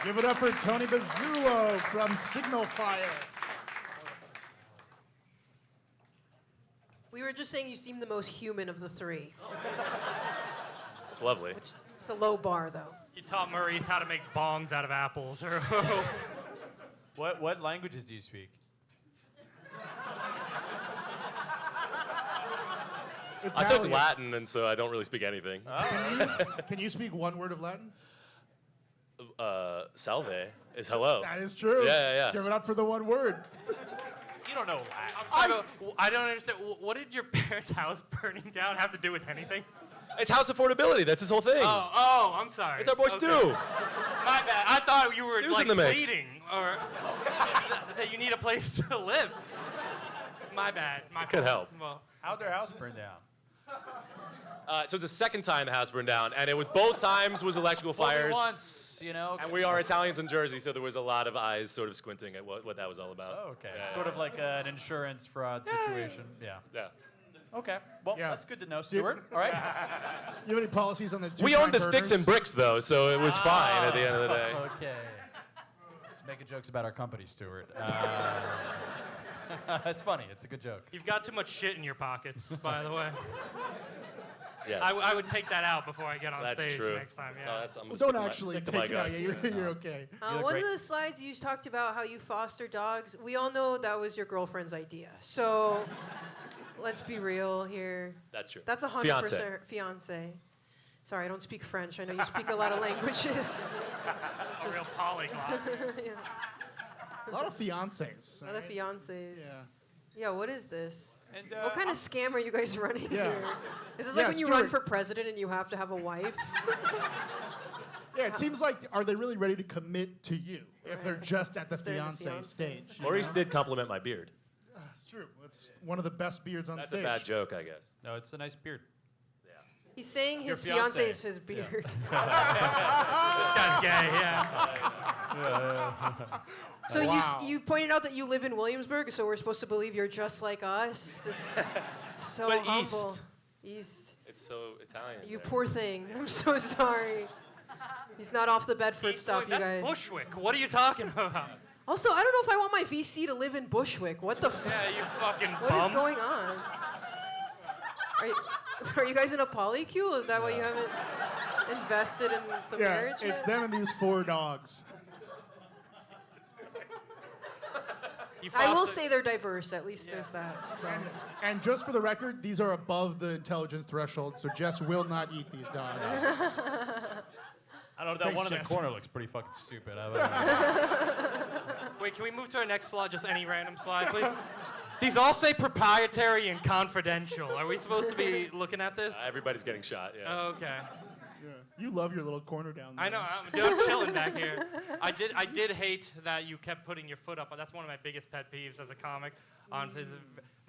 Give it up for Tony Pezzulo from Signalfire. We were just saying you seem the most human of the three. It's lovely. It's a low bar, though. You taught Maurice how to make bongs out of apples. Or What languages do you speak? I took Latin, and so I don't really speak anything. Can you speak one word of Latin? Salve is hello. That is true. Yeah. Give it up for the one word. You don't know I don't understand. What did your parents' house burning down have to do with anything? It's house affordability. That's his whole thing. Oh, I'm sorry. It's our boy Stu. My bad. I thought you were Stu's like in the mix. pleading or that you need a place to live. My bad. My Could fault. help. Well, how'd their house burn down? So it's the second time the house burned down, and it was both times was electrical fires. Once, you know. And we are Italians in Jersey, so there was a lot of eyes sort of squinting at what that was all about. Oh, okay. Yeah. Sort of like an insurance fraud situation. Yeah. Okay. Well, that's good to know, Stuart. All right. You have any policies on the two We owned the burners? sticks and bricks, though, so it was fine at the end of the day. Okay. Let's make jokes about our company, Stuart. It's funny. It's a good joke. you've got too much shit in your pockets, by the way. Yes. I would take that out before I get on That's stage true. next time. Yeah. No, I'm gonna Well, stick don't to my- actually stick to take my it out. guns. Yeah, you're okay. look One great. of the slides you talked about how you foster dogs. We all know that was your girlfriend's idea. So let's be real here. That's true. That's 100% fiance. Sorry, I don't speak French. I know you speak a lot of languages. A real polyglot. Yeah. A lot of fiancés. A lot of fiancés. Yeah. Yeah, what is this? And, What kind of scam are you guys running Yeah. here? Is this like Yeah, when you run Stuart. for president and you have to have a wife? Yeah, it seems like, are they really ready to commit to you if they're just at the They're in the fiancé fiancé. stage? you Maurice know? did compliment my beard. That's true. It's one of the best beards on That's stage. a bad joke, I guess. No, it's a nice beard. He's saying his Your fiance fiancé. is his beard. This guy's gay, yeah. So Wow. you pointed out that you live in Williamsburg, so we're supposed to believe you're just like us. So But humble. East. East. It's so Italian. You there. poor thing. I'm so sorry. He's not off the Bedford stuff, you That's guys. Bushwick. What are you talking about? Also, I don't know if I want my VC to live in Bushwick. What the Yeah, you fucking What is bum. going on? Are you guys in a polycule? Is that why you haven't invested in the Yeah, marriage it's yet? them and these 4 dogs. I will say they're diverse. At least there's that. So. And just for the record, these are above the intelligence threshold, so Jess will not eat these dogs. I don't know. That Thanks, one in the Jess. corner looks pretty fucking stupid. I don't know. Wait, can we move to our next slide? Just any random slide, please. These all say proprietary and confidential. Are we supposed to be looking at this? Everybody's getting shot, yeah. Okay. Yeah. You love your little corner down there. I know. I'm chilling back here. I did hate that you kept putting your foot up. That's one of my biggest pet peeves as a comic. It's a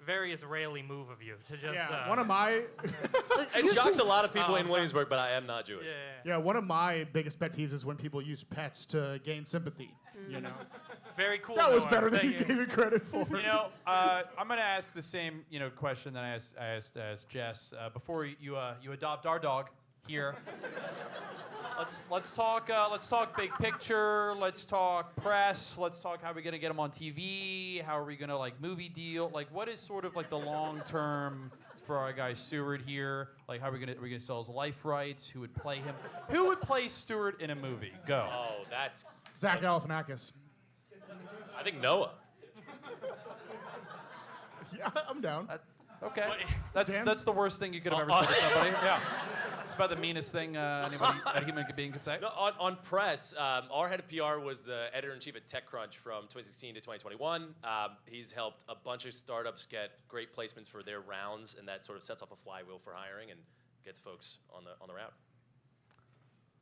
very Israeli move of you to just. Yeah, one of my It shocks a lot of people Oh, in sorry. Williamsburg, but I am not Jewish. yeah, one of my biggest pet peeves is when people use pets to gain sympathy. You know, Very cool. that was Noah. better than Thank you gave it credit for. You know, I'm going to ask the same, question that I asked Jess before you adopt our dog here. Let's talk big picture. Let's talk press. Let's talk how we're gonna get him on TV. How are we gonna movie deal? What is sort of the long term for our guy Stewart here? How are we gonna sell his life rights? Who would play him? Who would play Stewart in a movie? Go. Oh, that's. Zach Galifianakis. I think Noah. Yeah, I'm down. Okay. Dan? That's the worst thing you could have ever said to somebody. Yeah. It's about the meanest thing a human being could say. No, on press, our head of PR was the editor-in-chief at TechCrunch from 2016 to 2021. He's helped a bunch of startups get great placements for their rounds, and that sort of sets off a flywheel for hiring and gets folks on the route.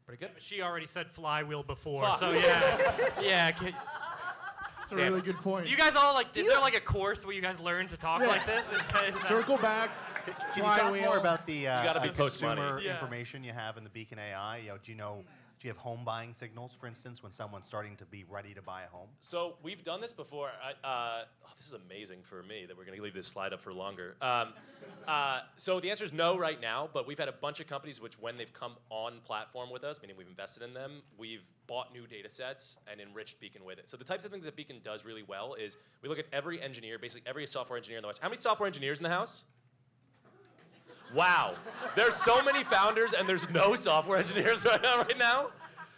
Pretty good. She already said flywheel before, Fuck. so yeah, yeah. That's a really good point. Do you guys all is there a course where you guys learn to talk Yeah. like this? Is that- Circle back. Can you talk Flywheel. more about the gotta be post-money. consumer Yeah. information you have in the Beacon AI? Do you have home buying signals, for instance, when someone's starting to be ready to buy a home? So we've done this before. This is amazing for me that we're going to leave this slide up for longer. So the answer is no right now, but we've had a bunch of companies which, when they've come on platform with us, meaning we've invested in them, we've bought new data sets and enriched Beacon with it. So the types of things that Beacon does really well is we look at every engineer, basically every software engineer in the West. How many software engineers in the house? Wow. There's so many founders and there's no software engineers right now.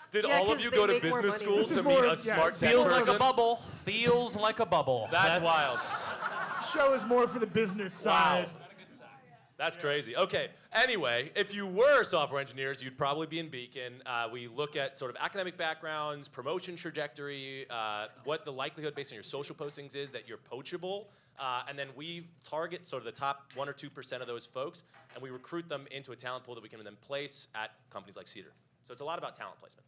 Did Yeah, all of 'cause you they go to make more business money. school This is to more- meet yeah, a smart tech Feels person? like a bubble. Feels like a bubble. That's wild. Show is more for the business side. Wow. That's crazy. Okay. Anyway, if you were software engineers, you'd probably be in Beacon. We look at sort of academic backgrounds, promotion trajectory, what the likelihood based on your social postings is that you're poachable. And then we target sort of the top 1 or 2% of those folks, and we recruit them into a talent pool that we can then place at companies like Cedar. So it's a lot about talent placement.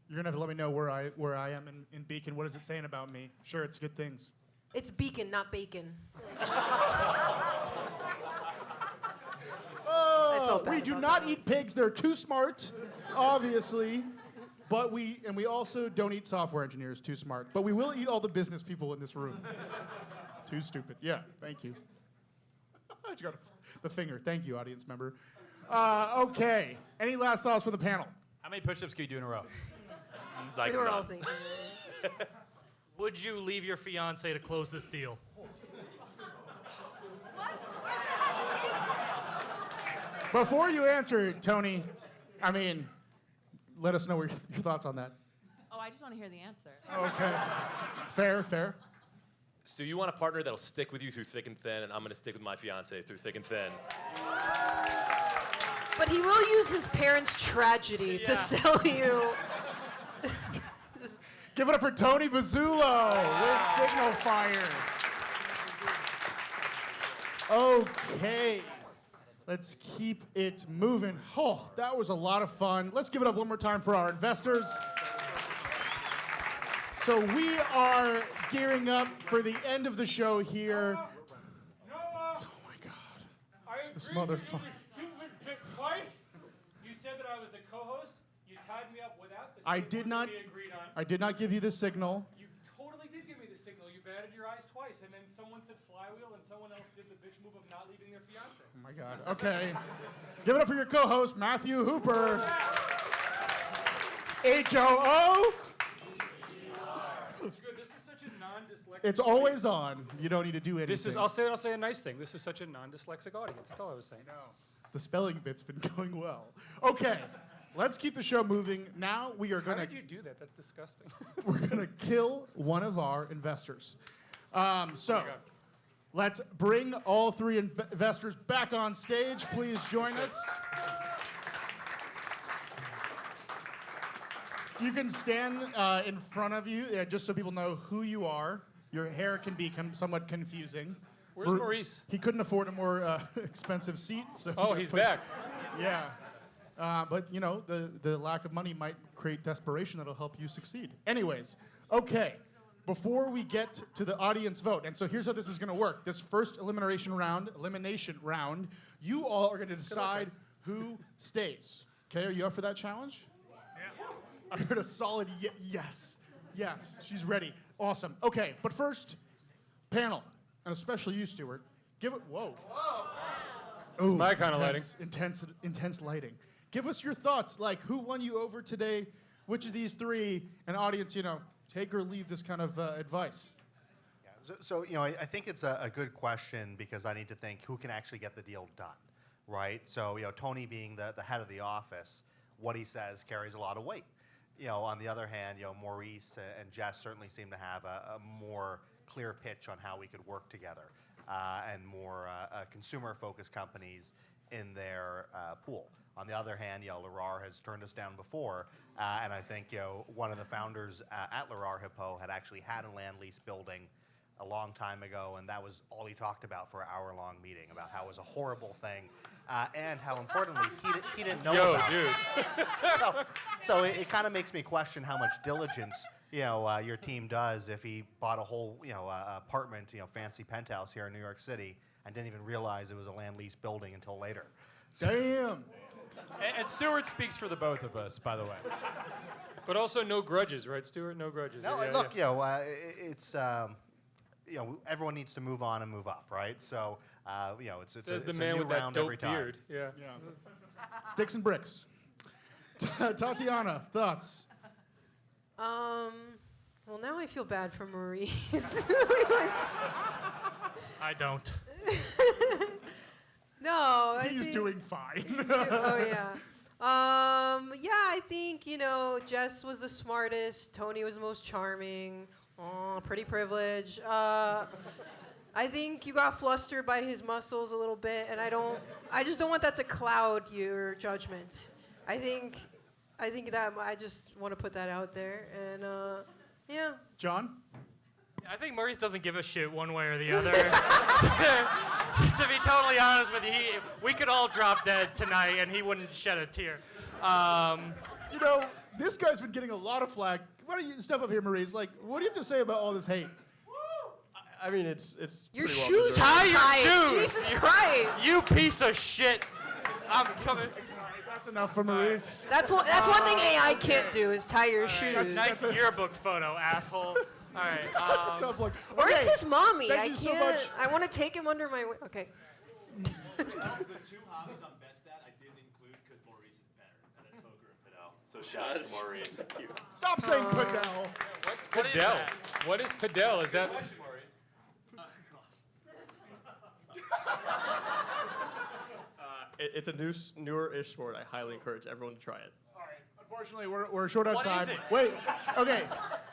You're gonna have to let me know where I am in Beacon. What is it saying about me? Sure, it's good things. It's beacon, not bacon. Oh, felt bad we do about not that. eat pigs. They're too smart, obviously. But we also don't eat software engineers. Too smart. But we will eat all the business people in this room. Too stupid. Yeah. Thank you. I just got the finger. Thank you, audience member. Okay. Any last thoughts for the panel? How many push-ups can you do in a row? Like We were all none. thinking. Would you leave your fiance to close this deal? Before you answer, Tony, let us know your thoughts on that. Oh, I just want to hear the answer. Okay. Fair. So you want a partner that'll stick with you through thick and thin, and I'm going to stick with my fiance through thick and thin. But he will use his parents' tragedy to Yeah. sell you. Give it up for Tony Pezzulo with Signalfire. Okay. Let's keep it moving. Oh, that was a lot of fun. Let's give it up one more time for our investors. So we are gearing up for the end of the show here. Oh my God. I This agree. motherfucker. Quiet. You said that I was the co-host. You tied me up without the I signal did not. we agreed on. I did not give you the signal. You totally did give me the signal. You batted your eyes twice, and then someone said flywheel, and someone else did the bitch move of not leaving their fiance. Oh my God. Okay. Give it up for your co-host, Matthew Hooper. H-O-O. It's good. This is such a non-dyslexic. It's always on. You don't need to do anything. This is. I'll say a nice thing. This is such a non-dyslexic audience. That's all I was saying. The spelling bit's been going well. Okay. Let's keep the show moving. Now we are How going did you do that? That's disgusting. we're going to kill one of our investors. Let's bring all three investors back on stage. Please join us. You can stand in front of you, just so people know who you are. Your hair can become somewhat confusing. Where's Maurice? He couldn't afford a more expensive seat. So Oh, he's back. Yeah. But, you know, the lack of money might create desperation that'll help you succeed. Anyways, okay. Before we get to the audience vote, and so here's how this is going to work. This first elimination round, you all are going to decide who stays. Okay, are you up for that challenge? I heard a solid yes. Yes, she's ready. Awesome. Okay, but first, panel, and especially you, Stuart, give it. Whoa. Ooh, my kind of lighting. Intense lighting. Give us your thoughts. Like, who won you over today? Which of these three? And audience, you know, take or leave this kind of advice. Yeah, so you know, I think it's a good question because I need to think who can actually get the deal done, right? So you know, Tony being the head of the office, what he says carries a lot of weight. You know, on the other hand, you know, Maurice and Jess certainly seem to have a more clear pitch on how we could work together and more consumer-focused companies in their pool. On the other hand, you know, Lerer has turned us down before, and I think, you know, one of the founders at Lerer, Hippeau, had actually had a land lease building a long time ago, and that was all he talked about for an hour-long meeting, about how it was a horrible thing, and how importantly, he didn't know about it. So it kind of makes me question how much diligence, you know, your team does if he bought a whole, you know, apartment, you know, fancy penthouse here in New York City and didn't even realize it was a land lease building until later. Damn. And Stuart speaks for the both of us, by the way. But also no grudges, right, Stuart? No grudges. No, Yeah, look, you know, it's you know, everyone needs to move on and move up, right? So, you know, it's Says the a man new with that round dope every time. beard. Yeah. Sticks and bricks. Tatiana, thoughts? Well, now I feel bad for Maurice. I don't. No, He's doing fine. Oh yeah. Yeah, I think, you know, Jess was the smartest. Tony was the most charming. Oh, pretty privilege. I think you got flustered by his muscles a little bit, and I just don't want that to cloud your judgment. I think that I just want to put that out there, and yeah. John? I think Maurice doesn't give a shit one way or the other. To be totally honest with you, we could all drop dead tonight and he wouldn't shed a tear. You know, this guy's been getting a lot of flack. Why don't you step up here, Maurice? Like, what do you have to say about all this hate? I mean, it's Your pretty well shoes deserved. Tie your shoes! Jesus Christ! You piece of shit! I'm coming. That's enough for Maurice. That's one thing AI can't do is tie your shoes. Nice yearbook photo, asshole. All right. That's a tough look. Where's Okay, his mommy? thank I you can't. so much. I want to take him under my wing. Okay. The two hobbies I'm best at, I didn't include because Maurice is better, and that's poker and Padel. So shout out to Maurice. Stop saying Padel. What's Padel? What is Padel? Is that? It's a newer-ish sport. I highly encourage everyone to try it. All right. Unfortunately, we're short on What time. is it? Wait. Okay.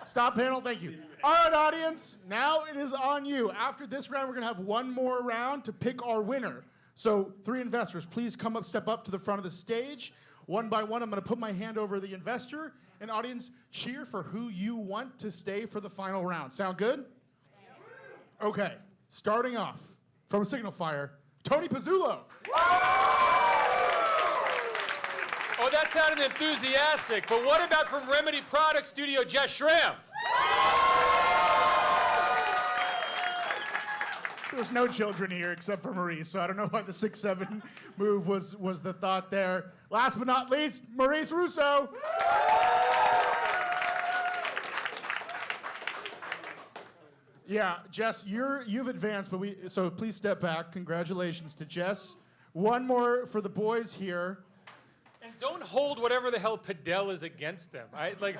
Stop panel. Thank you. All right, audience. Now it is on you. After this round, we're going to have one more round to pick our winner. So 3 investors, please step up to the front of the stage. One by one, I'm going to put my hand over the investor. And audience, cheer for who you want to stay for the final round. Sound good? Okay. Starting off from Signalfire, Tony Pezzulo. Oh, that sounded enthusiastic. But what about from Remedy Product Studio, Jess Schram? There's no children here except for Maurice, so I don't know why the 6-7 move was the thought there. Last but not least, Maurice Russo. Yeah, Jess, you've advanced, so please step back. Congratulations to Jess. One more for the boys here. And don't hold whatever the hell Padel is against them. Make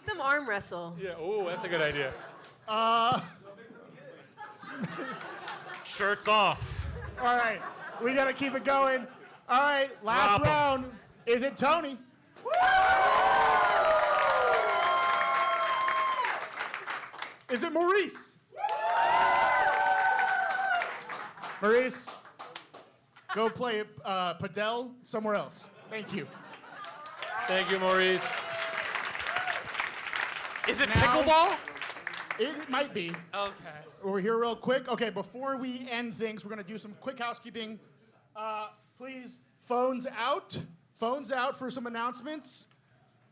them arm wrestle. Yeah. Oh, that's a good idea. Shirts off. All right, we gotta keep it going. All right, last round. Is it Tony? Is it Maurice? Maurice, go play Padel somewhere else. Thank you. Thank you, Maurice. Is it pickleball? It might be. Okay. We're here real quick. Okay, before we end things, we're gonna do some quick housekeeping. Please, phones out. Phones out for some announcements.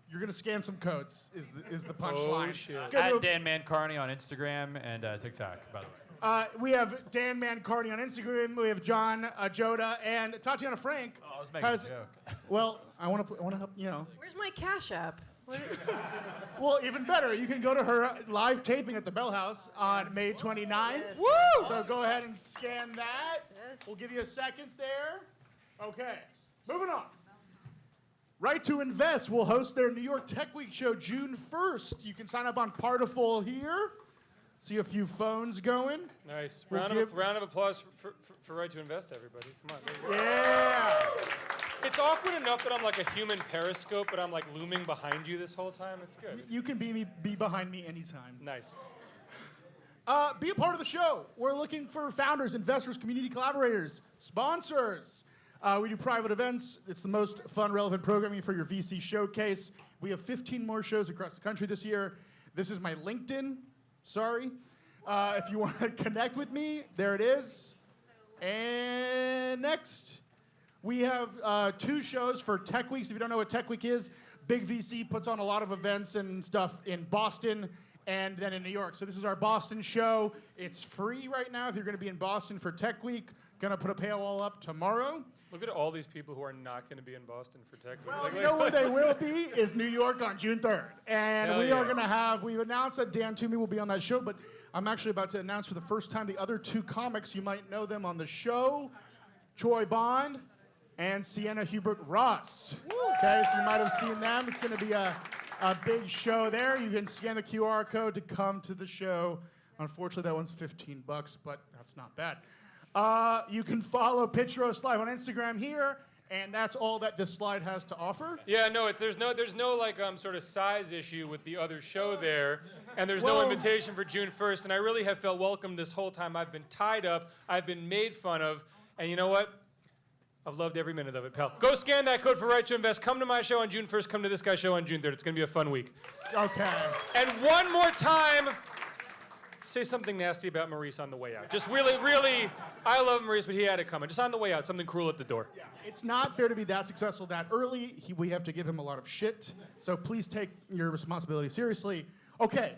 You're gonna scan some codes. Is the punchline? Oh shit. At Dan Mancarney on Instagram and TikTok, by the way. We have Dan Mancarney on Instagram. We have John Ajodah and Tatiana Frank. Oh, I was making a joke. Well, I want to help. Where's my Cash App? Well, even better, you can go to her live taping at the Bell House on May 29th. Yes. Woo! So go ahead and scan that. Yes. We'll give you a second there. Okay, moving on. Right to Invest will host their New York Tech Week show June 1st. You can sign up on Partiful here. See a few phones going. Nice. We'll Round of applause for Right to Invest, everybody. Come on. There you go. Yeah. It's awkward enough that I'm like a human periscope, but I'm like looming behind you this whole time. It's good. You can be behind me anytime. Nice. Be a part of the show. We're looking for founders, investors, community collaborators, sponsors. We do private events. It's the most fun, relevant programming for your VC showcase. We have 15 more shows across the country this year. This is my LinkedIn. Sorry. If you want to connect with me, there it is. And next, we have 2 shows for Tech Weeks. If you don't know what Tech Week is, Big VC puts on a lot of events and stuff in Boston and then in New York. So this is our Boston show. It's free right now if you're going to be in Boston for Tech Week. Going to put a paywall up tomorrow. Look at all these people who are not going to be in Boston for Tech Week. Well, you know where they will be is New York on June 3rd. And Hell we yeah. are going to have, we've announced that Dan Toomey will be on that show, but I'm actually about to announce for the first time the other 2 comics. You might know them on the show, Troy Bond and Sienna Hubert-Ross. Okay, so you might have seen them. It's going to be a big show there. You can scan the QR code to come to the show. Unfortunately, that one's $15, but that's not bad. You can follow Pitch Roast Live on Instagram here, and that's all that this slide has to offer. Yeah, no, there's no like sort of size issue with the other show there, and there's no invitation for June 1st, and I really have felt welcome this whole time. I've been tied up, I've been made fun of, and you know what? I've loved every minute of it, pal. Go scan that code for Right to Invest. Come to my show on June 1st. Come to this guy's show on June 3rd. It's going to be a fun week. Okay. And one more time, say something nasty about Maurice on the way out. Just really, I love Maurice, but he had it coming. Just on the way out, something cruel at the door. Yeah. It's not fair to be that successful that early. We have to give him a lot of shit. So please take your responsibility seriously. Okay,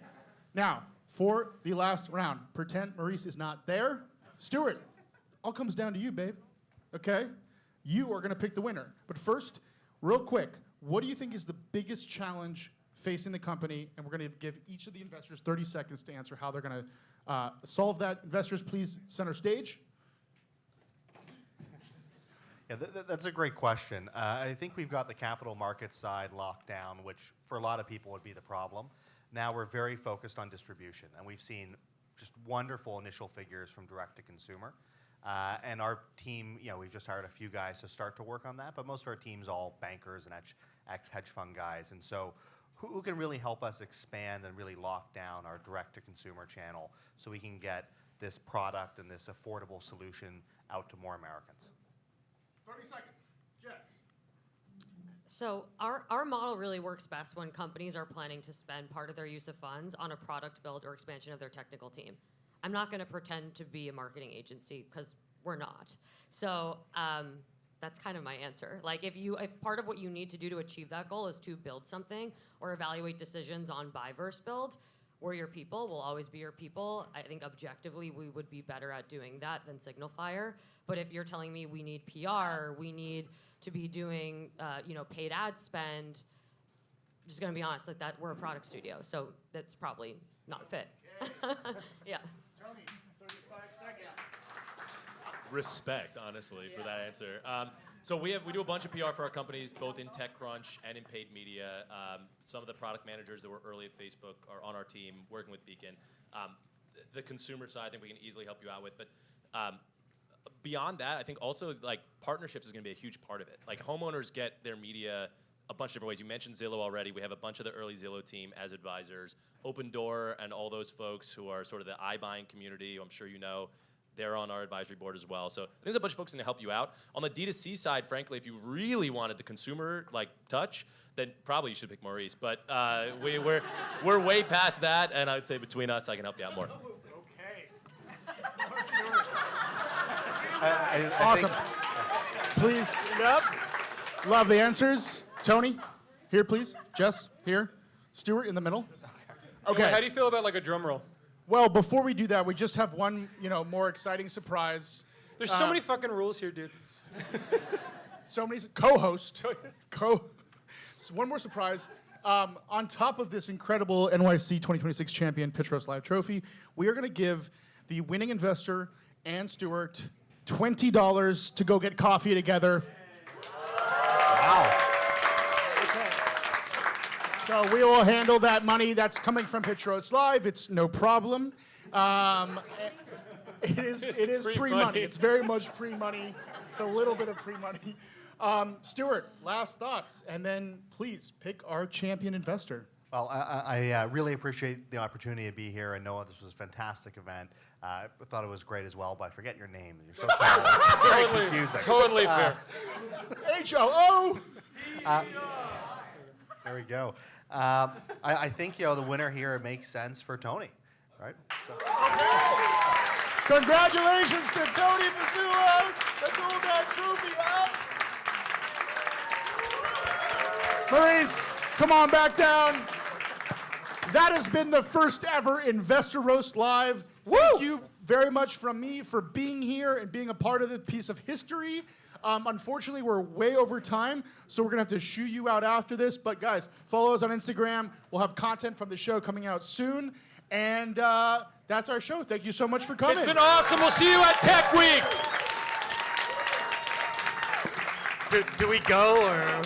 now, for the last round, pretend Maurice is not there. Stuart, all comes down to you, babe. Okay? You are going to pick the winner. But first, real quick, what do you think is the biggest challenge facing the company? And we're going to give each of the investors 30 seconds to answer how they're going to solve that. Investors, please center stage. Yeah, that's a great question. I think we've got the capital markets side locked down, which for a lot of people would be the problem. Now we're very focused on distribution, and we've seen just wonderful initial figures from direct to consumer. And our team, we've just hired a few guys to start to work on that, but most of our team's all bankers and ex-hedge fund guys. And so who can really help us expand and really lock down our direct-to-consumer channel so we can get this product and this affordable solution out to more Americans? 30 seconds. Jess. So our model really works best when companies are planning to spend part of their use of funds on a product build or expansion of their technical team. I'm not going to pretend to be a marketing agency because we're not. So That's kind of my answer. Like if part of what you need to do to achieve that goal is to build something or evaluate decisions on buy versus build, we're your people. We'll always be your people. I think objectively we would be better at doing that than Signalfire. But if you're telling me we need PR, we need to be doing paid ad spend, just gonna be honest, like that we're a product studio, so that's probably not fit. Yeah. Tony, 35 seconds. Respect, honestly, for that answer. So we do a bunch of PR for our companies, both in TechCrunch and in paid media. Some of the product managers that were early at Facebook are on our team working with Beacon. The consumer side, I think we can easily help you out with. But beyond that, I think also like partnerships is going to be a huge part of it. Like homeowners get their media a bunch of different ways. You mentioned Zillow already. We have a bunch of the early Zillow team as advisors. Open Door and all those folks who are sort of the iBuying community, I'm sure you know, they're on our advisory board as well. So there's a bunch of folks going to help you out. On the D2C side, frankly, if you really wanted the consumer touch, then probably you should pick Maurice. But we're way past that, and I would say between us, I can help you out more. Okay. Awesome. Please stand up. Love the answers. Tony, here, please. Jess, here. Stuart, in the middle. Okay. How do you feel about like a drum roll? Well, before we do that, we just have one, more exciting surprise. There's so many fucking rules here, dude. So many co-host. One more surprise. On top of this incredible NYC 2026 champion Pitch Roast Live trophy, we are going to give the winning investor and Stuart $20 to go get coffee together. Wow. Okay. So we will handle that money. That's coming from Pitch Roast Live. It's no problem. It is pre-money. It's very much pre-money. It's a little bit of pre-money. Stuart, last thoughts, and then please pick our champion investor. Well, I really appreciate the opportunity to be here. I know this was a fantastic event. I thought it was great as well, but I forget your name. You're so sorry. It's very confusing. Totally fair. H-O-O! There we go. I think the winner here makes sense for Tony, right? So. Congratulations to Tony Pezzulo. Let's hold that trophy up. Maurice, come on back down. That has been the first ever Investor Roast Live. Thank you very much from me for being here and being a part of this piece of history. Unfortunately, we're way over time, so we're going to have to shoo you out after this. But guys, follow us on Instagram. We'll have content from the show coming out soon. And that's our show. Thank you so much for coming. It's been awesome. We'll see you at Tech Week. Do we go or?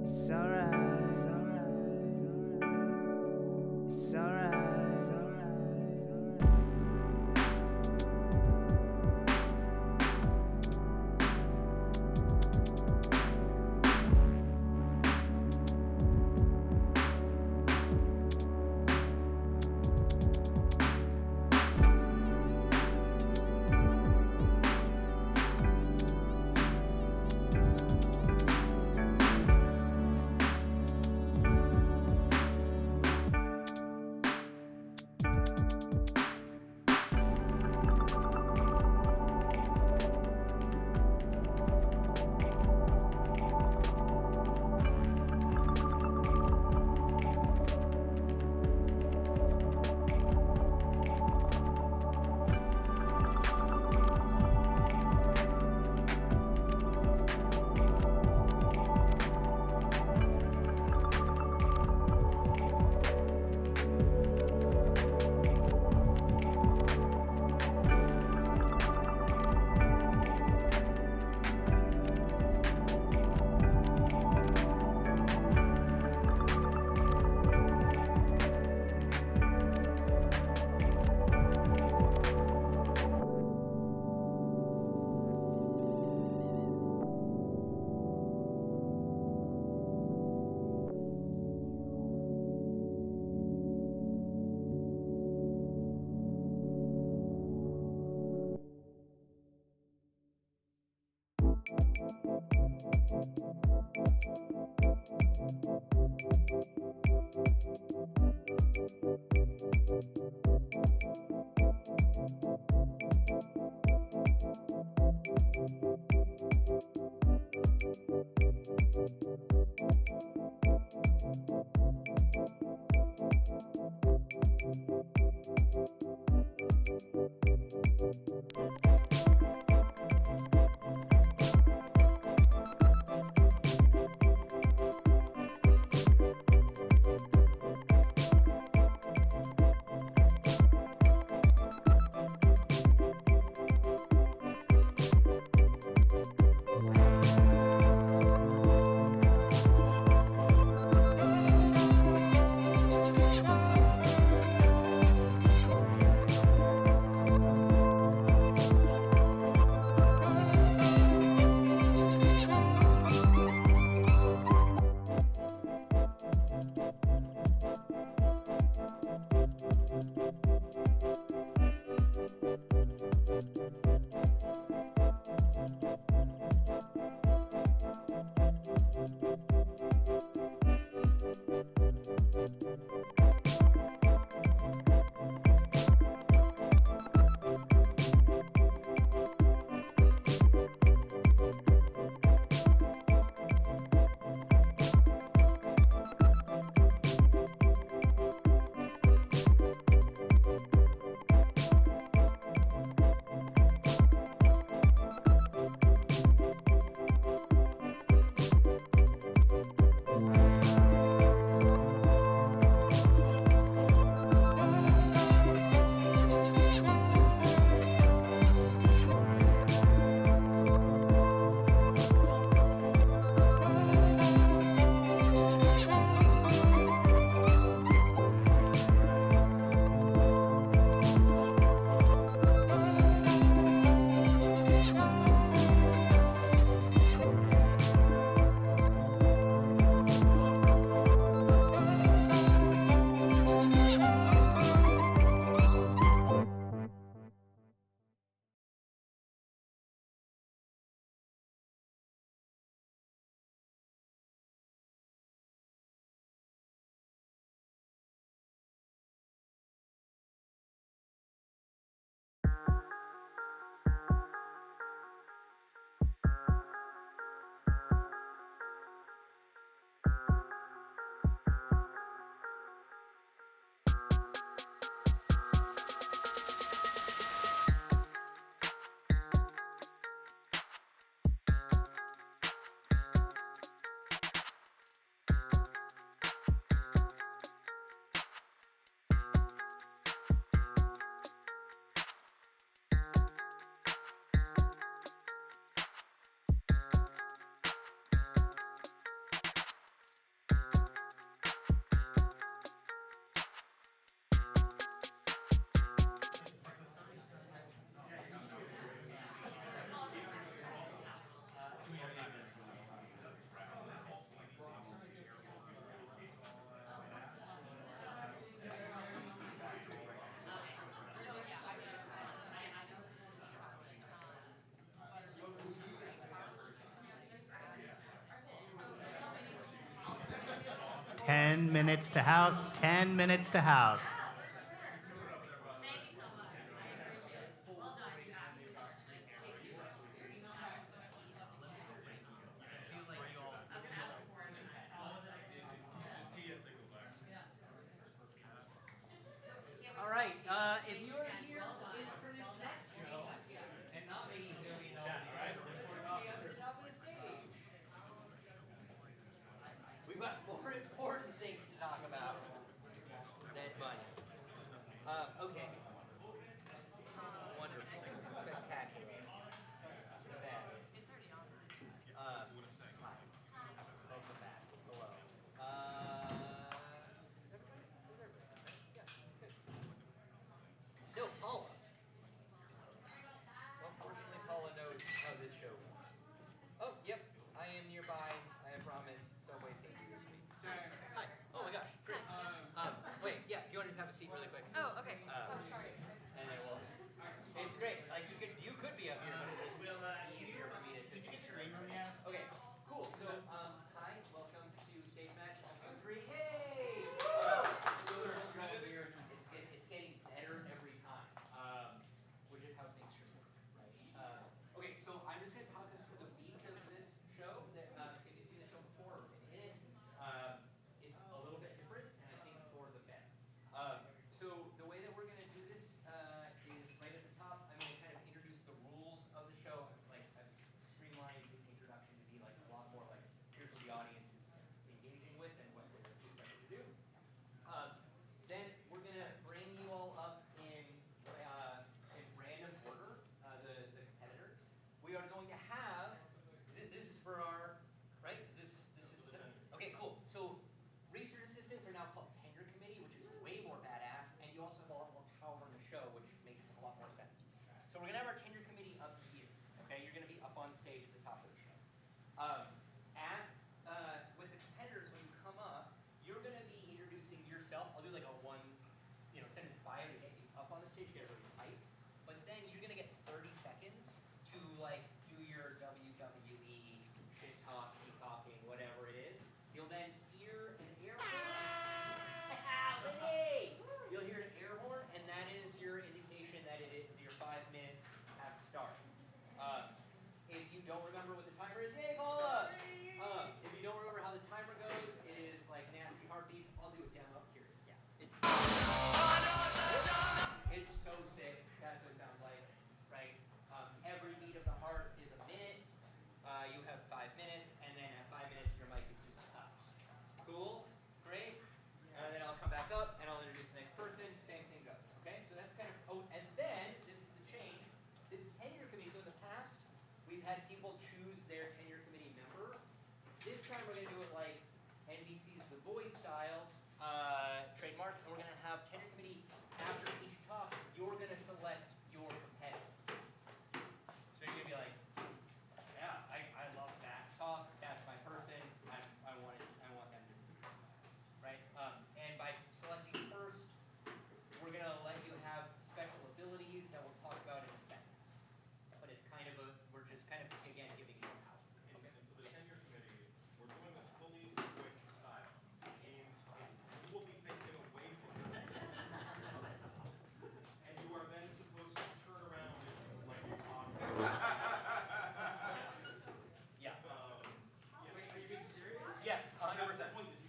It's alright. It's alright. 10 minutes to house, 10 minutes to house. All right, if you are here for this next show and not making $1 million, be up to the top of the stage. We've got more important things to talk about than money. Okay. Wonderful. Spectacular. The best. It's already on. Hi. Welcome back. Hello. No, Paula. Well, fortunately, Paula knows how this show works. Oh, yep. I am nearby. I promise. Subway's hate you this week. Hi. Oh my gosh. Great. Wait. Yeah. Do you want to just have a seat really quick? Oh, okay. Sorry. And then we'll. It's great. Like you could be up here, but it is easier for me to just make sure. Okay. Cool. So, hi. Welcome to Stage Match Episode 3. Hey. So we're all weird. It's getting better every time, which is how things should work, right? Okay, so I'm just going to talk us through the beats of this show. That if you've seen the show before or been in it, it's a little bit different, and I think for the better. So the way that we're going to do this is right at the top. I'm going to kind of introduce the rules of the show. Like I've streamlined the introduction to be like a lot more like here's what the audience is engaging with and what they're expected to do. Then we're going to bring you all up in random order, the competitors. We are going to have, this is for our, right? This is, okay, cool. So research assistants are now called tenure committee, which is way more badass, and you also have a lot more power in the show, which makes a lot more sense. So we're going to have our tenure committee up here, okay? You're going to be up on stage at the top of the show. With the competitors, when you come up, you're going to be introducing yourself. I'll do like a one, sentence bio to get you up on the stage, get everybody hyped. But then you're going to get 30 seconds to like do your WWE shit talk, peacocking, whatever it is. You'll then hear an air horn. Lenny! You'll hear an air horn, and that is your indication that your 5 minutes have started. If you don't remember what the timer is, hey Paula! If you don't remember how the timer goes, it is like nasty heartbeats. I'll do a demo. Here it is. Yeah. It's so sick. That's what it sounds like, right? Every beat of the heart is a minute. You have 5 minutes, and then at 5 minutes, your mic is just up. Cool? Great? And then I'll come back up, and I'll introduce the next person. Same thing goes. Okay? So that's kind of, and then, this is the change. The tenure committee, so in the past, we've had people choose their tenure committee member. This time we're going to do it like NBC's The Voice style, trademark, and we're going to have tenure committee after each talk, you're going to select your competitor. So you're going to be like, yeah, I love that talk, that's my person, I want them to be right? And by selecting first, we're going to let you have special abilities that we'll talk about in a second. But it's kind of we're just kind of, again, giving you power. And for the tenure committee, we're doing this fully voice style, which means you will be facing away from them. And you are then supposed to turn around and like you talk. Yeah. Are you being serious? Yes, 100%. That's the point, is